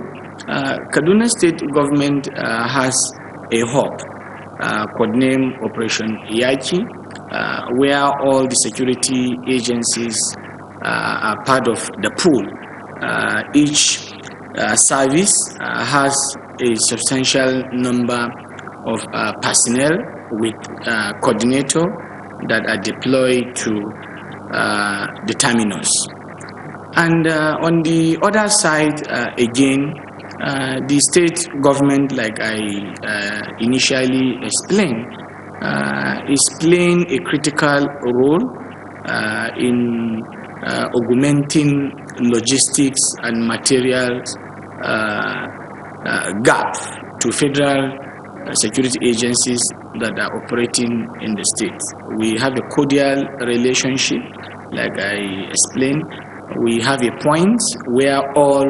J: Kaduna State government has a hub codenamed Operation Iyaki, where all the security agencies are part of the pool. Each service has a substantial number of personnel with coordinator that are deployed to the terminus. And on the other side, again, the state government, like I initially explained, is playing a critical role in augmenting logistics and materials gap to federal security agencies that are operating in the states. We have a cordial relationship, like I explained. We have a point where all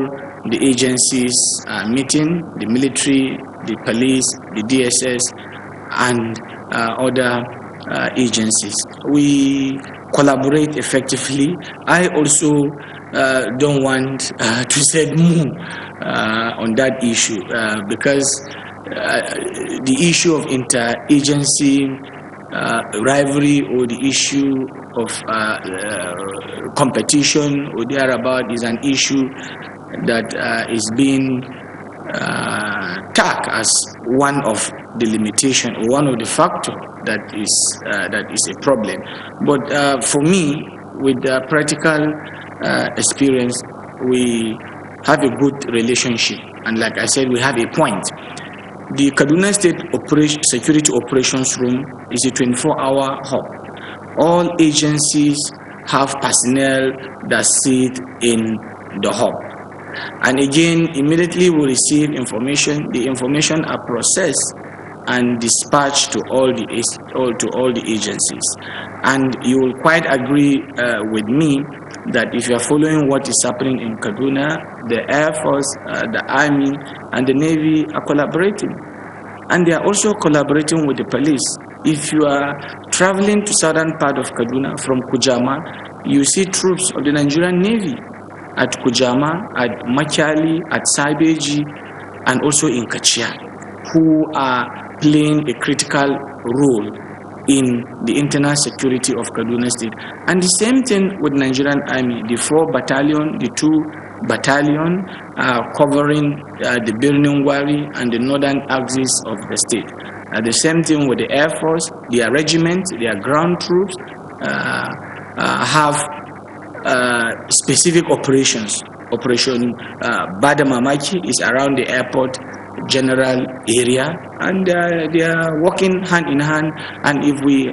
J: the agencies are meeting, the military, the police, the DSS, and other agencies. We collaborate effectively. I also don't want to say more on that issue because the issue of interagency rivalry or the issue of competition or thereabout is an issue that is being tagged as one of the limitation or one of the factors that is a problem. But for me, with practical experience, we have a good relationship, and like I said, we have a point. The Kaduna State Security Operations Room is a 24-hour hub. All agencies have personnel that sit in the hub. And again, immediately we receive information. The information are processed and dispatched to all the agencies. And you will quite agree with me that if you are following what is happening in Kaduna, the Air Force, the Army, and the Navy are collaborating. And they are also collaborating with the police. If you are traveling to southern part of Kaduna from Kujama, you see troops of the Nigerian Navy at Kujama, at Machali, at Sabeji, and also in Kachia, who are playing a critical role in the internal security of Kaduna State. And the same thing with Nigerian Army, the 4 battalion, the 2 battalion covering the Birnin Wari and the northern axis of the state. The same thing with the Air Force, their regiment, their ground troops have specific operations. Operation Badamamaki is around the airport general area, and they are working hand in hand. And if we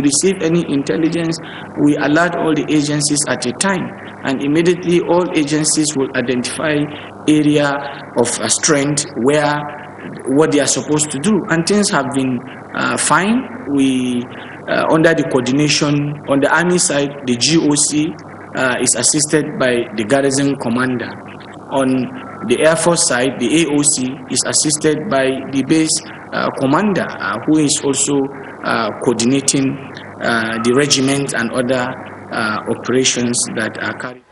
J: receive any intelligence, we alert all the agencies at a time, and immediately all agencies will identify area of strength where what they are supposed to do, and things have been fine. We under the coordination on the Army side, the GOC is assisted by the garrison commander. On the Air Force side, the AOC is assisted by the base commander, who is also coordinating the regiment and other operations that are carried.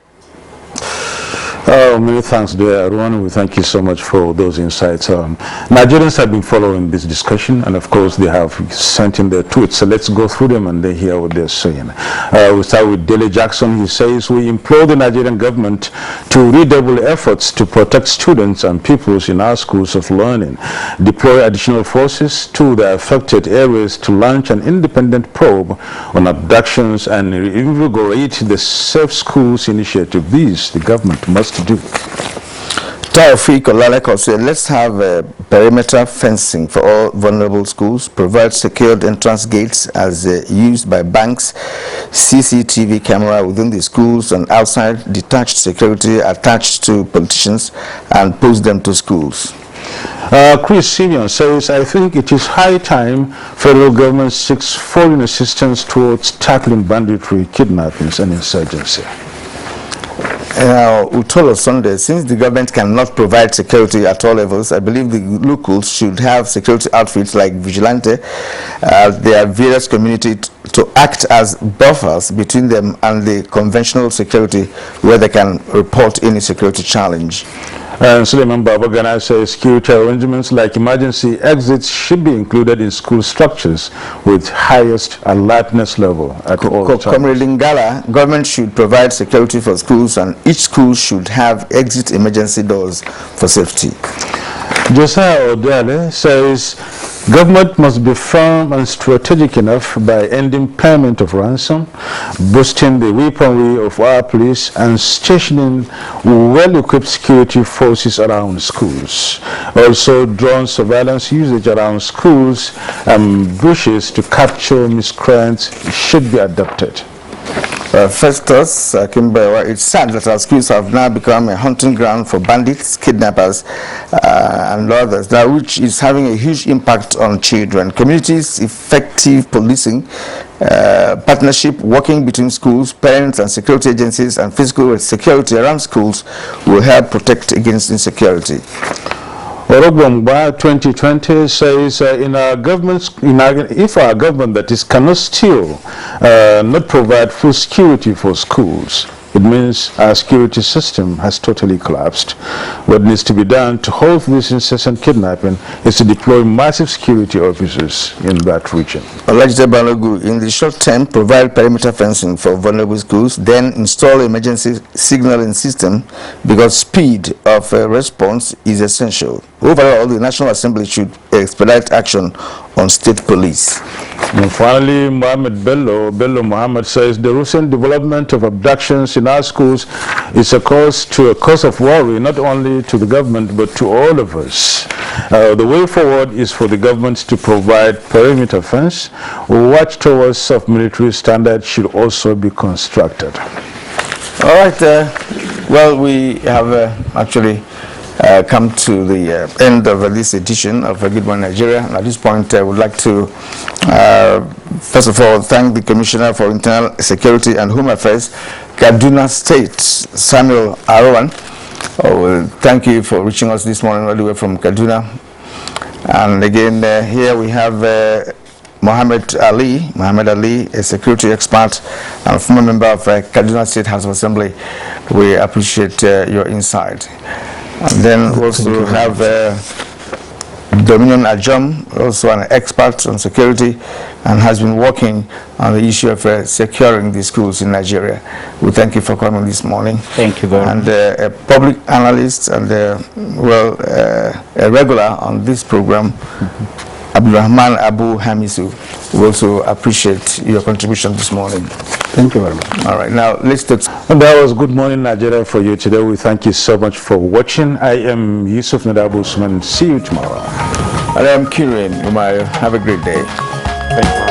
F: Many thanks, dear Arwan. We thank you so much for those insights. Nigerians have been following this discussion, and of course they have sent in their tweets. So let's go through them and they hear what they're saying. We start with Dele Jackson. He says, we implore the Nigerian government to redouble efforts to protect students and pupils in our schools of learning, deploy additional forces to the affected areas to launch an independent probe on abductions, and reinvigorate the Safe Schools initiative. These the government must do.
A: Taufik Olaleko said, let's have perimeter fencing for all vulnerable schools, provide secured entrance gates as used by banks, CCTV camera within the schools and outside, detached security attached to politicians, and post them to schools.
F: Chris Simeon says, I think it is high time federal government seeks foreign assistance towards tackling banditry, kidnappings and insurgency.
A: We told us Sunday, since the government cannot provide security at all levels, I believe the locals should have security outfits like Vigilante. There are various communities to act as buffers between them and the conventional security, where they can report any security challenge.
F: And Suleiman Babagana says security arrangements like emergency exits should be included in school structures with highest alertness level at all times.
A: Comrade Lingala, government should provide security for schools, and each school should have exit emergency doors for safety.
F: Josiah Odele says government must be firm and strategic enough by ending payment of ransom, boosting the weaponry of our police, and stationing well-equipped security forces around schools. Also, drone surveillance usage around schools and bushes to capture miscreants should be adopted.
A: Festus Kimbewa, it's sad that our schools have now become a hunting ground for bandits, kidnappers, and others, which is having a huge impact on children. Communities' effective policing, partnership working between schools, parents, and security agencies, and physical security around schools will help protect against insecurity.
F: Orogbongba 2020 says if our government that is cannot still not provide full security for schools, it means our security system has totally collapsed. What needs to be done to halt this incessant kidnapping is to deploy massive security officers in that region.
A: Alleged Balogu, in the short term, provide perimeter fencing for vulnerable schools, then install emergency signaling system because speed of response is essential. Overall, the National Assembly should expedite action on state police.
F: And finally, Bello Muhammad says the recent development of abductions in our schools is a cause of worry, not only to the government but to all of us. The way forward is for the government to provide perimeter fence. Watchtowers of military standards should also be constructed.
A: All right. Well, we have actually come to the end of this edition of Good Morning Nigeria. At this point, I would like to, first of all, thank the Commissioner for Internal Security and Home Affairs, Kaduna State, Samuel Arawan. Thank you for reaching us this morning all the way from Kaduna. And again, here we have Mohammed Ali, a security expert and former member of Kaduna State House of Assembly. We appreciate your insight. And then we also have Dominion Ajom, also an expert on security and has been working on the issue of securing the schools in Nigeria. We thank you for coming this morning.
H: Thank you very much.
A: And a public analyst and a regular on this program, Abdurrahman Abu Hamisu. We also appreciate your contribution this morning.
I: Thank you very much.
A: All right, now let's talk.
F: And that was Good Morning Nigeria for you today. We thank you so much for watching. I am Yusuf Nadabu Usman. See you tomorrow.
A: And I am Kirin Umayo. Have a great day.
F: Thank you.